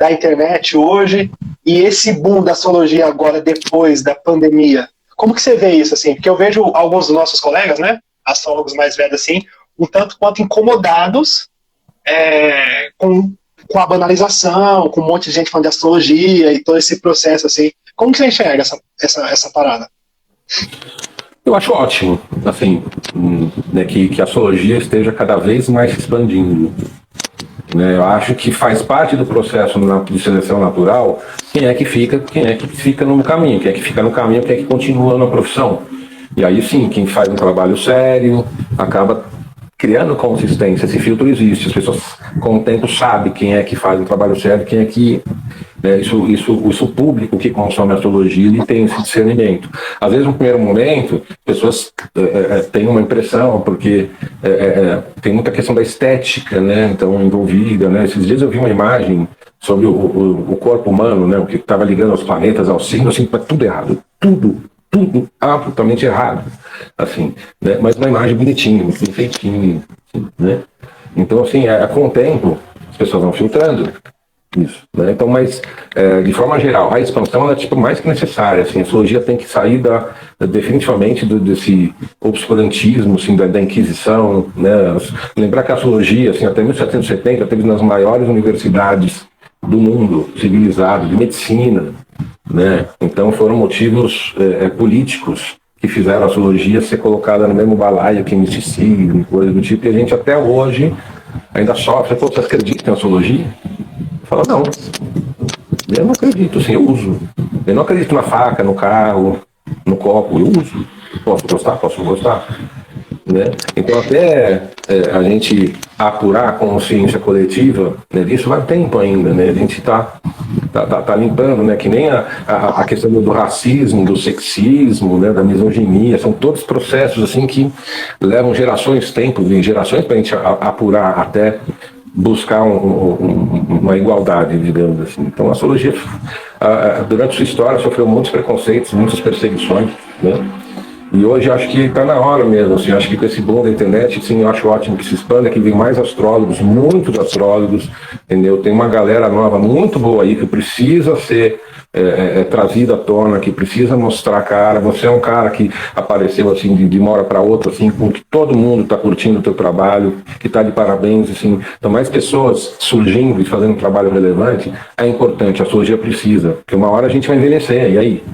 da internet hoje e esse boom da astrologia agora, depois da pandemia. Como que você vê isso, assim? Porque eu vejo alguns dos nossos colegas, né? Astrólogos mais velhos, assim, um tanto quanto incomodados com a banalização, com um monte de gente falando de astrologia e todo esse processo, assim. Como que você enxerga essa parada? Eu acho ótimo, assim, né, que a astrologia esteja cada vez mais se expandindo. Né? Eu acho que faz parte do processo de seleção natural quem é que fica no caminho, quem é que fica no caminho, quem é que continua na profissão. E aí sim, quem faz um trabalho sério acaba criando consistência, esse filtro existe, as pessoas com o tempo sabem quem é que faz um trabalho sério, quem é que... Isso público que consome a astrologia, ele tem esse discernimento. Às vezes, no primeiro momento, pessoas têm uma impressão, porque tem muita questão da estética, né, então, envolvida, né. Esses dias eu vi uma imagem sobre o corpo humano, né, o que estava ligando aos planetas, aos signos, assim, tudo errado, tudo absolutamente errado, assim, né, mas uma imagem bonitinha, bem feitinha, né. Então, assim, com o tempo, as pessoas vão filtrando isso, né? Então, mas de forma geral, a expansão é tipo mais que necessária. Assim, a astrologia tem que sair definitivamente desse obscurantismo, assim, da Inquisição, né? Lembrar que a astrologia, assim, até 1770 teve nas maiores universidades do mundo civilizado de medicina, né? Então foram motivos políticos que fizeram a astrologia ser colocada no mesmo balaio que misticismo, coisa do tipo. E a gente até hoje ainda sofre. Você acredita em astrologia? Fala, não, eu não acredito, assim, eu uso. Eu não acredito na faca, no carro, no copo, eu uso. Posso gostar, posso não gostar. Né? Então, até a gente apurar a consciência coletiva, né, disso vai tempo ainda. Né? A gente tá limpando, né? Que nem a questão do racismo, do sexismo, né? Da misoginia, são todos processos assim que levam gerações, tempo e gerações para a gente apurar até buscar uma igualdade, digamos assim. Então, a astrologia, durante sua história, sofreu muitos preconceitos, muitas perseguições, né? E hoje acho que está na hora mesmo, assim, acho que com esse boom da internet, sim, eu acho ótimo que se expanda, que vem mais astrólogos, muitos astrólogos, entendeu? Tem uma galera nova muito boa aí que precisa ser trazida à tona, que precisa mostrar a cara. Você é um cara que apareceu assim de uma hora para outra, assim, com que todo mundo está curtindo o teu trabalho, que está de parabéns, assim. Então, mais pessoas surgindo e fazendo um trabalho relevante é importante, a astrologia precisa, porque uma hora a gente vai envelhecer, e aí?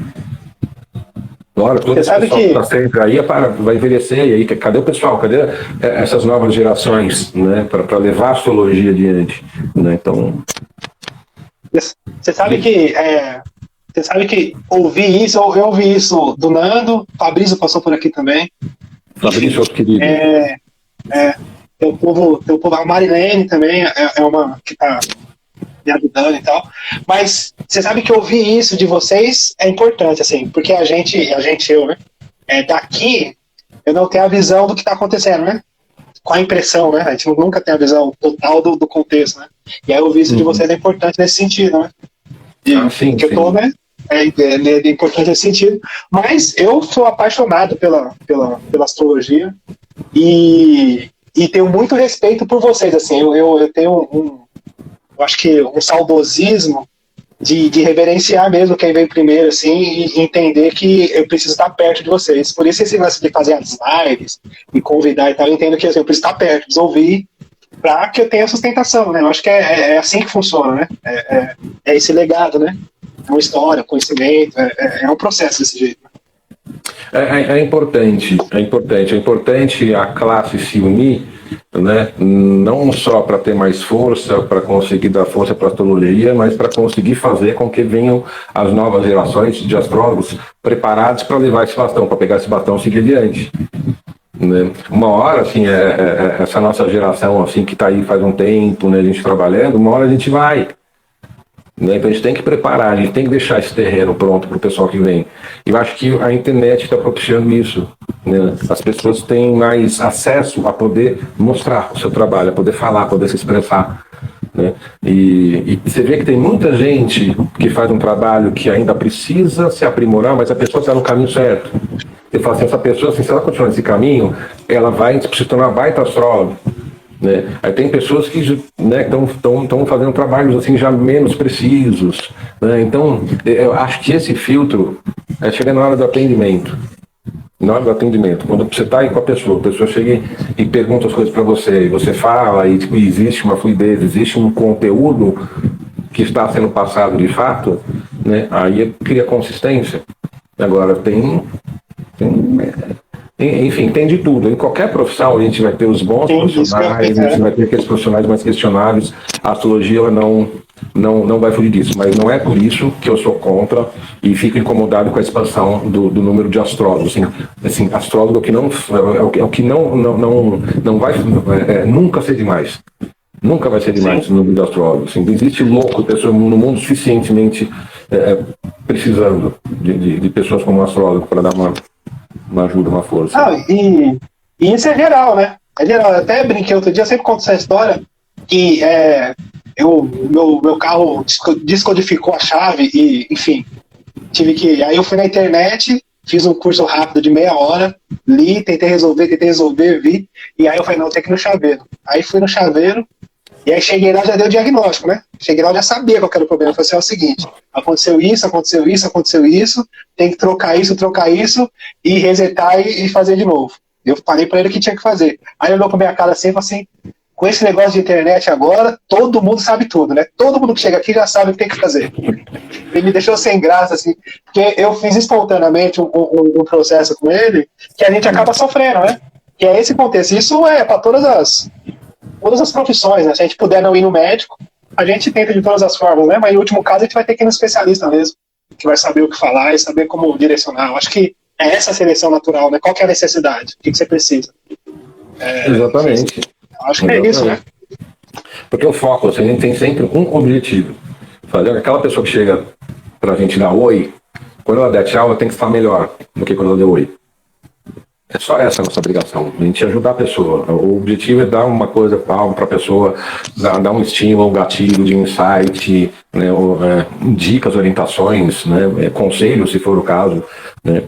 Agora, todo esse pessoal que está sempre aí vai envelhecer, e aí cadê o pessoal? Cadê essas novas gerações, né, para levar a astrologia adiante? Né? Então... Você sabe que ouvi isso, eu ouvi isso do Nando, Fabrício passou por aqui também. Fabrício, outro querido. Teu povo, a Marilene também é uma que está me ajudando e tal. Mas você sabe que ouvir isso de vocês é importante, assim, porque eu, né? Daqui eu não tenho a visão do que está acontecendo, né? Com a impressão, né? A gente nunca tem a visão total do contexto, né? E aí ouvir isso de vocês é importante nesse sentido, né? Sim, que eu tô, né? É importante nesse sentido. Mas eu sou apaixonado pela astrologia e tenho muito respeito por vocês, assim. Eu tenho eu acho que um saudosismo de reverenciar mesmo quem veio primeiro, assim, e entender que eu preciso estar perto de vocês. Por isso esse lance de fazer as lives e convidar e tal, eu entendo que assim, eu preciso estar perto, preciso ouvir para que eu tenha sustentação, né? Eu acho que é assim que funciona, né? É esse legado, né? É uma história, conhecimento, é um processo desse jeito. É importante a classe se unir, né? Não só para ter mais força, para conseguir dar força para a astrologia, mas para conseguir fazer com que venham as novas gerações de astrólogos preparados para levar esse bastão, para pegar esse bastão e seguir adiante. Né? Uma hora, assim, essa nossa geração assim, que está aí faz um tempo, né, a gente trabalhando, uma hora a gente vai. Né? Então a gente tem que preparar, a gente tem que deixar esse terreno pronto para o pessoal que vem. E eu acho que a internet está propiciando isso. Né? As pessoas têm mais acesso a poder mostrar o seu trabalho, a poder falar, a poder se expressar. Né? E você vê que tem muita gente que faz um trabalho que ainda precisa se aprimorar, mas a pessoa está no caminho certo. Você fala assim, essa pessoa, assim, se ela continuar nesse caminho, ela vai se tornar uma baita astróloga. Né? Aí tem pessoas que estão fazendo trabalhos assim já menos precisos. Né? Então, eu acho que esse filtro chega na hora do atendimento. Na hora do atendimento, quando você está aí com a pessoa chega e pergunta as coisas para você, e você fala, e existe uma fluidez, existe um conteúdo que está sendo passado de fato, né? Aí cria consistência. Agora enfim, tem de tudo. Em qualquer profissão a gente vai ter os bons profissionais, a gente vai ter aqueles profissionais mais questionáveis. A astrologia ela não vai fugir disso, mas não é por isso que eu sou contra e fico incomodado com a expansão do número de astrólogos. Assim, astrólogo que não é o que não vai nunca ser demais. Nunca vai ser demais o número de astrólogos. Assim, existe louco, pessoas no mundo suficientemente precisando de pessoas como astrólogo para dar uma ajuda, uma força. E isso é geral, né? É geral. Eu até brinquei outro dia, eu sempre conto essa história, que meu carro descodificou a chave e, enfim, aí eu fui na internet, fiz um curso rápido de meia hora, li, tentei resolver, vi, e aí eu falei, não, tem que ir no chaveiro. Aí fui no chaveiro, e aí cheguei lá, já deu o diagnóstico, né? Cheguei lá, já sabia qual era o problema. Eu falei assim, é o seguinte, aconteceu isso, tem que trocar isso, e resetar e fazer de novo. Eu falei pra ele o que tinha que fazer. Aí ele olhou pra minha cara assim e falou assim, com esse negócio de internet agora, todo mundo sabe tudo, né? Todo mundo que chega aqui já sabe o que tem que fazer. Ele me deixou sem graça, assim, porque eu fiz espontaneamente um processo com ele que a gente acaba sofrendo, né? Que é esse contexto. Isso é para todas as profissões, né? Se a gente puder não ir no médico, a gente tenta de todas as formas, né? Mas no último caso a gente vai ter que ir no especialista mesmo, que vai saber o que falar e saber como direcionar. Eu acho que é essa seleção natural, né? Qual que é a necessidade? O que você precisa? Exatamente. Acho que é isso, né? Porque o foco, assim, a gente tem sempre um objetivo. Fazer aquela pessoa que chega pra gente dar oi, quando ela der tchau, ela tem que estar melhor do que quando ela deu oi. É só essa a nossa obrigação, a gente ajudar a pessoa. O objetivo é dar uma coisa para a pessoa, dar um estímulo, um gatilho de insight, né, dicas, orientações, né, conselhos, se for o caso, né,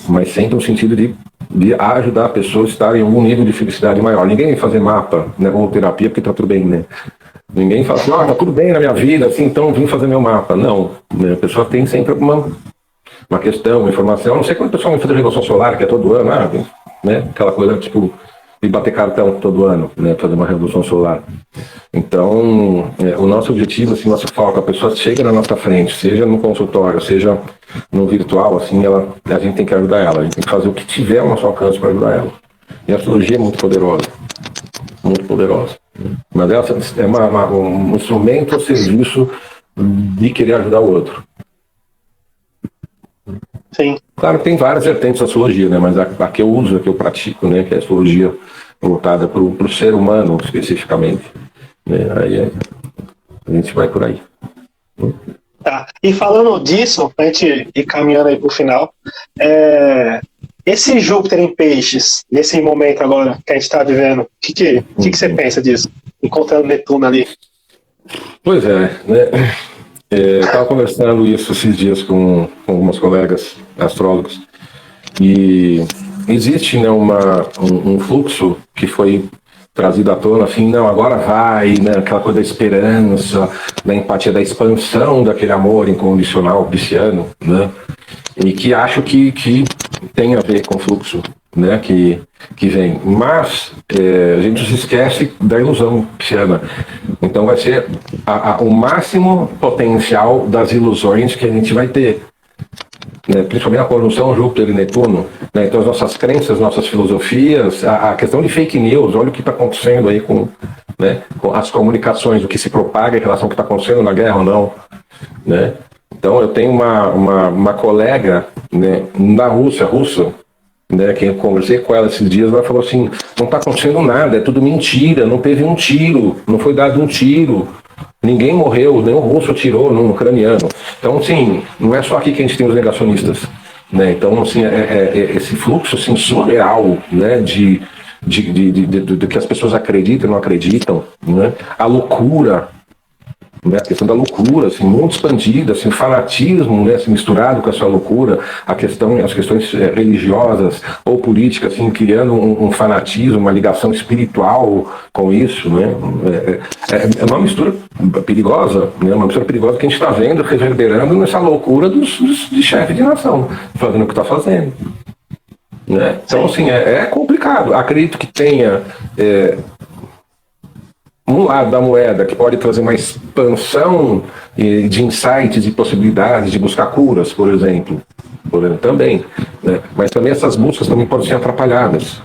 mas sempre no sentido de ajudar a pessoa a estar em algum nível de felicidade maior. Ninguém vem fazer mapa, né, ou terapia porque está tudo bem, né? Ninguém fala assim, tá tudo bem na minha vida, assim, então vim fazer meu mapa. Não, né, a pessoa tem sempre uma questão, uma informação. Não sei quando o pessoal vai fazer revolução solar, que é todo ano, né? Aquela coisa tipo de bater cartão todo ano, né? Fazer uma revolução solar. Então, o nosso objetivo, assim, nosso foco, a pessoa chega na nossa frente, seja no consultório, seja no virtual, assim, a gente tem que ajudar ela, a gente tem que fazer o que tiver ao nosso alcance para ajudar ela. E a astrologia é muito poderosa, muito poderosa. Mas ela é um instrumento ao serviço de querer ajudar o outro. Sim. Claro que tem várias vertentes da astrologia, né? Mas a que eu uso, a que eu pratico, né? Que é a astrologia voltada para o ser humano, especificamente. Né? Aí a gente vai por aí. Tá. E falando disso, pra gente ir caminhando aí pro final, esse Júpiter em peixes, nesse momento agora que a gente está vivendo, o que você pensa disso? Encontrando Netuno ali. Pois é, né? Eu estava conversando isso esses dias com algumas colegas astrólogos e existe, né, um fluxo que foi trazido à tona, assim, não, agora vai, né, aquela coisa da esperança, da empatia, da expansão daquele amor incondicional pisciano, né, e que acho que tem a ver com o fluxo, né, que vem. Mas a gente se esquece da ilusão pisciana. Então vai ser o máximo potencial das ilusões que a gente vai ter. Né, principalmente a conjunção Júpiter e Netuno, né, então as nossas crenças, nossas filosofias, a questão de fake news, olha o que está acontecendo aí com as comunicações, o que se propaga em relação ao que está acontecendo na guerra ou não, né? Então eu tenho uma colega, né, da Rússia, né, que eu conversei com ela esses dias, ela falou assim, não está acontecendo nada, é tudo mentira, não teve um tiro, não foi dado um tiro, ninguém morreu, nem o russo atirou no ucraniano. Então, assim, não é só aqui que a gente tem os negacionistas, né? Então, assim, esse fluxo assim, surreal, né, de que as pessoas acreditam e não acreditam, né? A loucura, né? A questão da loucura, assim, muito expandida, assim, fanatismo, né, assim, misturado com essa loucura, as questões religiosas ou políticas, assim, criando um fanatismo, uma ligação espiritual com isso, né? É uma mistura perigosa, né? Uma mistura perigosa que a gente está vendo, reverberando nessa loucura de chefe de nação, fazendo o que está fazendo. Né? Então, assim, é complicado. Acredito que tenha um lado da moeda que pode trazer uma expansão de insights e possibilidades de buscar curas, por exemplo também, né? Mas também essas buscas também podem ser atrapalhadas.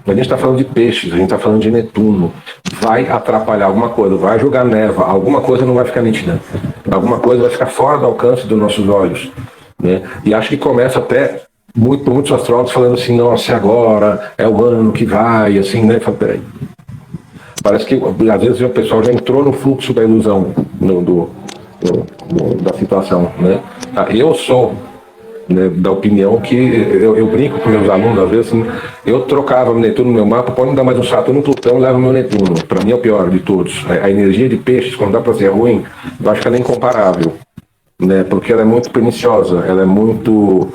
A gente está falando de peixes, a gente está falando de Netuno, vai atrapalhar alguma coisa, vai jogar neva, alguma coisa não vai ficar nítida, alguma coisa vai ficar fora do alcance dos nossos olhos, né? E acho que começa até muitos astrólogos falando assim, nossa, agora é o ano que vai, assim, né? Fala, peraí. Parece que às vezes o pessoal já entrou no fluxo da ilusão da situação, né? Eu sou, né, da opinião que eu brinco com meus alunos, às vezes, assim, eu trocava o Netuno no meu mapa, pode me dar mais um Saturno, Plutão, leva o meu Netuno. Para mim é o pior de todos. A energia de peixes, quando dá para ser ruim, eu acho que ela é incomparável, né? Porque ela é muito perniciosa, ela é muito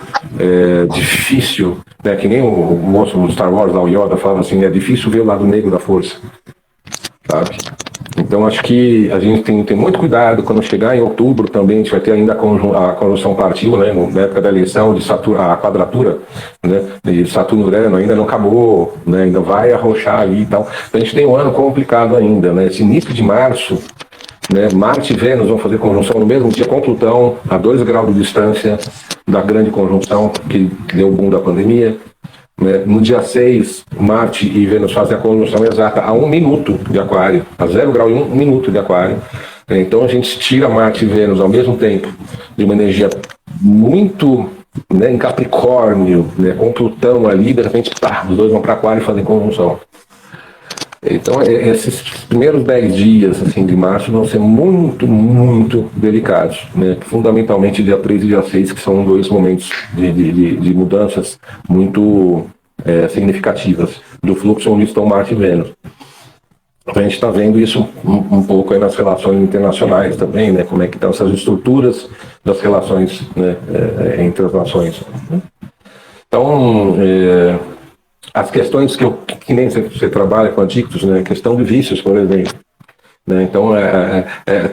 difícil, né? Que nem o moço do Star Wars, lá, o Yoda, falava assim, é difícil ver o lado negro da força. Sabe? Então acho que a gente tem muito cuidado quando chegar em outubro também, a gente vai ter ainda a conjunção partiu, né, na época da eleição, de Saturno, a quadratura, né, de Saturno-Urano ainda não acabou, né, ainda vai arrochar ali e tal. Então a gente tem um ano complicado ainda, né, esse início de março, né, Marte e Vênus vão fazer conjunção no mesmo dia com Plutão, a 2 graus de distância da grande conjunção que deu o boom da pandemia. No dia 6, Marte e Vênus fazem a conjunção exata a 1 minuto de Aquário, a 0 grau e 1 minuto de Aquário. Então a gente tira Marte e Vênus ao mesmo tempo de uma energia muito né, em Capricórnio, né, com Plutão ali, de repente, os dois vão para Aquário e fazem conjunção. Então, esses primeiros 10 dias assim, de março vão ser muito, muito delicados, né? Fundamentalmente dia 3 e dia 6, que são dois momentos de mudanças muito significativas do fluxo onde estão Marte e Vênus. A gente está vendo isso um pouco aí nas relações internacionais também, né? Como é que estão essas estruturas das relações, né, entre as nações. Então, as questões que nem você trabalha com adictos, né? Questão de vícios, por exemplo. Né? Então,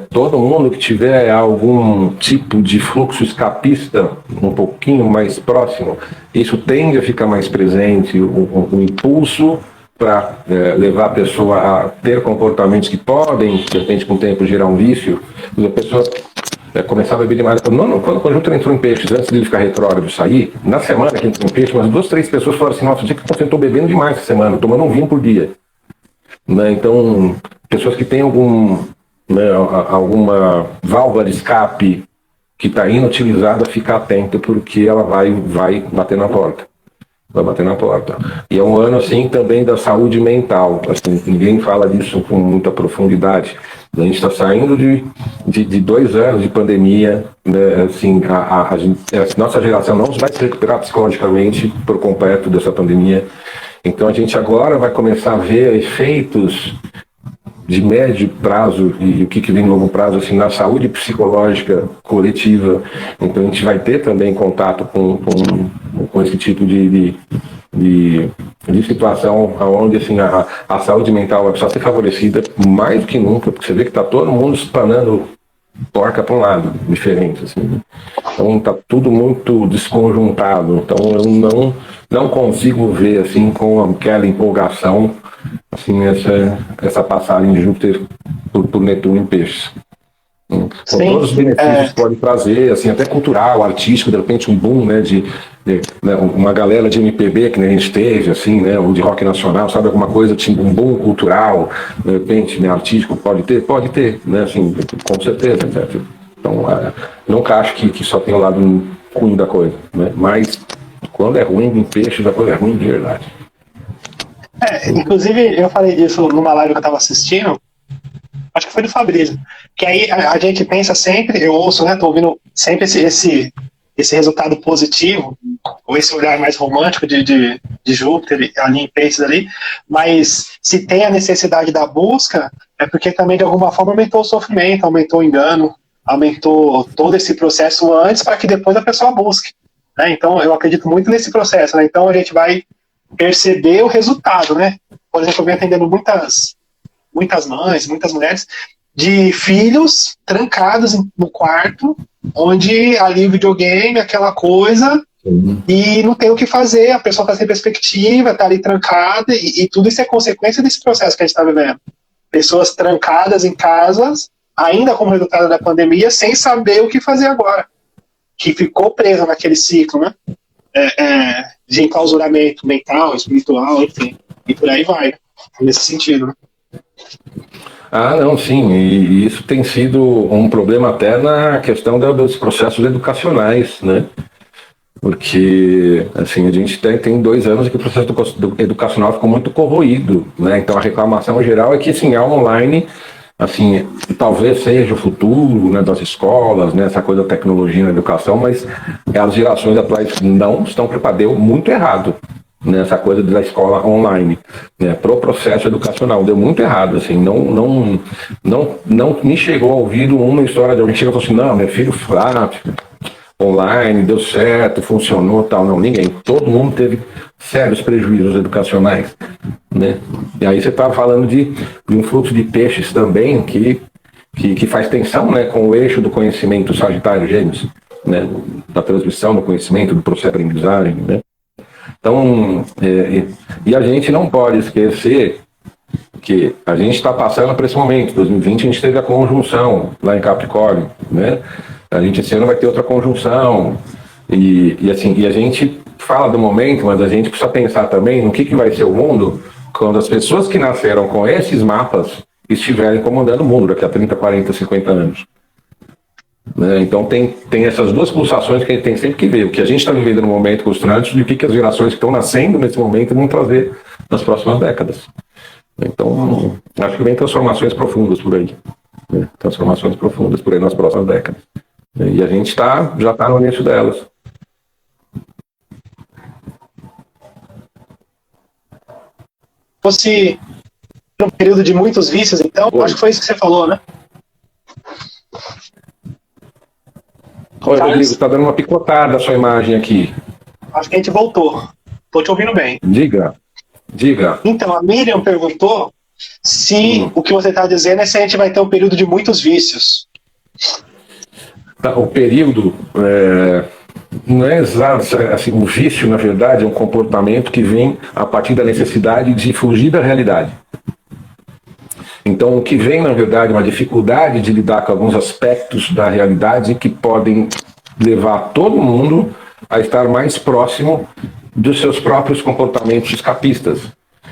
todo mundo que tiver algum tipo de fluxo escapista um pouquinho mais próximo, isso tende a ficar mais presente, o impulso para levar a pessoa a ter comportamentos que podem, de repente, com o tempo, gerar um vício. A pessoa começar a beber demais. Quando o conjunto entrou em peixes, antes de ele ficar retrógrado e sair, na semana que entrou em peixes, umas 2, 3 pessoas falaram assim: nossa, eu sei que você estou bebendo demais essa semana, tomando um vinho por dia. Né? Então, pessoas que têm alguma válvula de escape que está inutilizada, ficar atenta, porque ela vai bater na porta. Vai bater na porta. E é um ano, assim, também da saúde mental. Assim, ninguém fala disso com muita profundidade. A gente está saindo de 2 anos de pandemia, né? Assim, a nossa geração não vai se recuperar psicologicamente por completo dessa pandemia. Então a gente agora vai começar a ver efeitos de médio prazo e o que vem no longo prazo, assim, na saúde psicológica coletiva. Então a gente vai ter também contato com esse tipo de situação onde, assim, a saúde mental vai precisar ser favorecida mais do que nunca, porque você vê que está todo mundo espanando porca para um lado, diferente, assim. Então está tudo muito desconjuntado. Então eu não consigo ver, assim, com aquela empolgação, assim, essa passagem de Júpiter por Netuno em Peixes. Com todos os benefícios que pode trazer, assim, até cultural, artístico, de repente um boom, né, né, uma galera de MPB que nem a gente teve, assim, né, ou de rock nacional, sabe, alguma coisa, tipo um boom cultural, de repente, né, artístico, pode ter, né, assim, com certeza, etc. Então, nunca acho que só tem o lado ruim da coisa, né, mas quando é ruim em Peixes, a coisa é ruim de verdade. Inclusive, eu falei disso numa live que eu estava assistindo, acho que foi do Fabrício, que aí a gente pensa sempre, eu ouço, né, tô ouvindo sempre esse resultado positivo, ou esse olhar mais romântico de Júpiter ali em Peixes ali, mas se tem a necessidade da busca, é porque também de alguma forma aumentou o sofrimento, aumentou o engano, aumentou todo esse processo antes para que depois a pessoa busque, né? Então eu acredito muito nesse processo, né? Então a gente vai perceber o resultado, né? Por exemplo, eu venho atendendo muitas mães, muitas mulheres, de filhos trancados no quarto, onde ali o videogame, aquela coisa, e não tem o que fazer, a pessoa está sem perspectiva, está ali trancada, e tudo isso é consequência desse processo que a gente está vivendo. Pessoas trancadas em casas, ainda como resultado da pandemia, sem saber o que fazer agora. Que ficou presa naquele ciclo, né? De enclausuramento mental, espiritual, enfim, e por aí vai, nesse sentido, né? Não, sim, e isso tem sido um problema até na questão dos processos educacionais, né? Porque, assim, a gente tem 2 anos que o processo educacional ficou muito corroído, né? Então a reclamação geral é que, assim, a online, assim, talvez seja o futuro, né, das escolas, né, essa coisa da tecnologia na educação, mas as gerações atuais não estão preparadas, deu muito errado nessa coisa da escola online, né, pro processo educacional, deu muito errado, assim, não me chegou ao ouvido uma história de alguém que chega e falou assim: não, meu filho online, deu certo, funcionou, tal. Não, ninguém. Todo mundo teve sérios prejuízos educacionais, né? E aí você estava falando de um fluxo de peixes também que faz tensão, né, com o eixo do conhecimento Sagitário-Gêmeos, né, da transmissão do conhecimento, do processo de aprendizagem, né? Então, e a gente não pode esquecer que a gente está passando por esse momento. Em 2020 a gente teve a conjunção lá em Capricórnio, né? A gente esse ano vai ter outra conjunção, e a gente fala do momento, mas a gente precisa pensar também no que vai ser o mundo quando as pessoas que nasceram com esses mapas estiverem comandando o mundo daqui a 30, 40, 50 anos. né? Então tem essas duas pulsações que a gente tem sempre que ver. O que a gente está vivendo no momento com os trânsitos e o que as gerações que estão nascendo nesse momento vão trazer nas próximas décadas. Então, acho que vem transformações profundas por aí. Né? Transformações profundas por aí nas próximas décadas. E a gente já está no início delas. Fosse um período de muitos vícios, então, acho que foi isso que você falou, né? Oi, Rodrigo, está dando uma picotada a sua imagem aqui. Acho que a gente voltou. Estou te ouvindo bem. Diga. Então, a Miriam perguntou se o que você está dizendo é se a gente vai ter um período de muitos vícios. O período não é exato, assim, o vício, na verdade, é um comportamento que vem a partir da necessidade de fugir da realidade. Então, o que vem, na verdade, é uma dificuldade de lidar com alguns aspectos da realidade que podem levar todo mundo a estar mais próximo dos seus próprios comportamentos escapistas.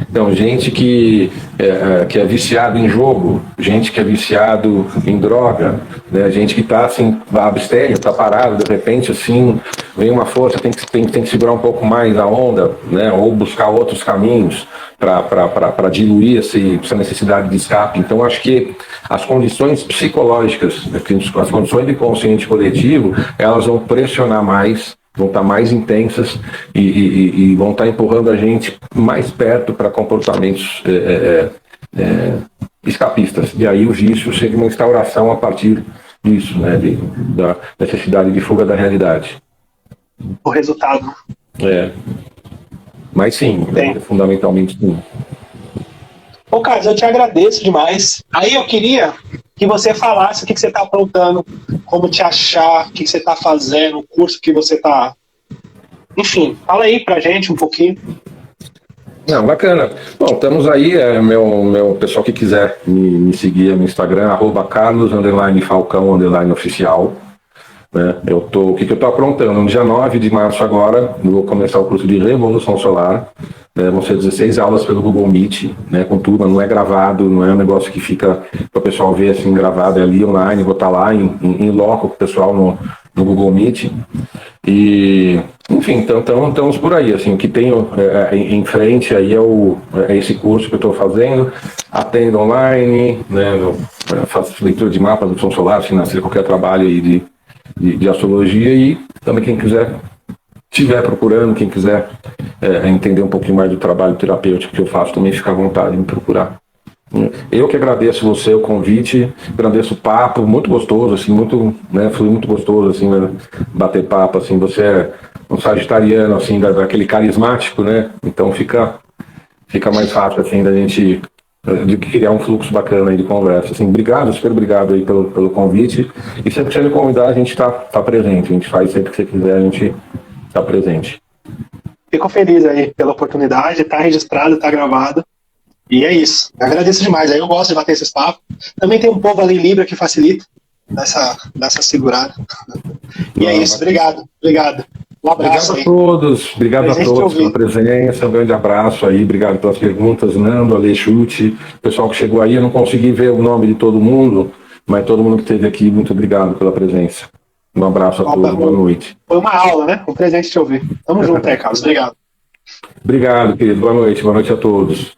Então, gente que é viciado em jogo, gente que é viciado em droga, né? Gente que está assim, abstêmio, está parado, de repente assim, vem uma força, tem que segurar um pouco mais a onda, né? Ou buscar outros caminhos para diluir essa necessidade de escape. Então, acho que as condições psicológicas, as condições de consciente coletivo, elas vão pressionar mais, vão estar mais intensas e vão estar empurrando a gente mais perto para comportamentos escapistas. E aí o vício seria uma instauração a partir disso, né, da necessidade de fuga da realidade. O resultado. Mas sim, fundamentalmente sim. Ô, Carlos, eu te agradeço demais. Aí eu queria que você falasse o que você está aprontando, como te achar, o que você está fazendo, o curso que você está... Enfim, fala aí pra gente um pouquinho. Não, bacana. Bom, estamos aí, meu pessoal que quiser me seguir no Instagram, @carlos_falcão_oficial. Né? O que eu estou aprontando? No dia 9 de março agora, eu vou começar o curso de Revolução Solar. Vão ser 16 aulas pelo Google Meet, né, com turma, não é gravado, não é um negócio que fica para o pessoal ver assim gravado, é ali online, vou estar lá em loco com o pessoal no Google Meet. E, enfim, então estamos por aí, assim, o que tenho em frente aí é esse curso que eu estou fazendo, atendo online, né, faço leitura de mapa do som solar, financia qualquer trabalho aí de astrologia, e também quem estiver procurando, quem quiser entender um pouquinho mais do trabalho terapêutico que eu faço, também fica à vontade de me procurar. Eu que agradeço você o convite, agradeço o papo, muito gostoso, assim, foi muito gostoso, assim, né, bater papo, assim, você é um sagitariano, assim, daquele carismático, né, então fica mais fácil, assim, da gente de criar um fluxo bacana aí de conversa, assim, super obrigado aí pelo convite, e sempre que você me convidar, a gente tá presente, a gente faz sempre que você quiser, a gente tá presente. Fico feliz aí pela oportunidade, tá registrado, tá gravado. E é isso. Eu agradeço demais. Aí eu gosto de bater esses papos. Também tem um povo ali em Libra que facilita dessa segurada. E é isso. Obrigado. Um abraço. Obrigado a todos. Obrigado a todos pela presença. Um grande abraço aí. Obrigado pelas perguntas. Nando, Alexute, pessoal que chegou aí. Eu não consegui ver o nome de todo mundo, mas todo mundo que esteve aqui, muito obrigado pela presença. Um abraço a todos. Boa noite. Foi uma aula, né? Um presente te ouvir. Tamo junto aí, Carlos. Obrigado. Obrigado, querido. Boa noite a todos.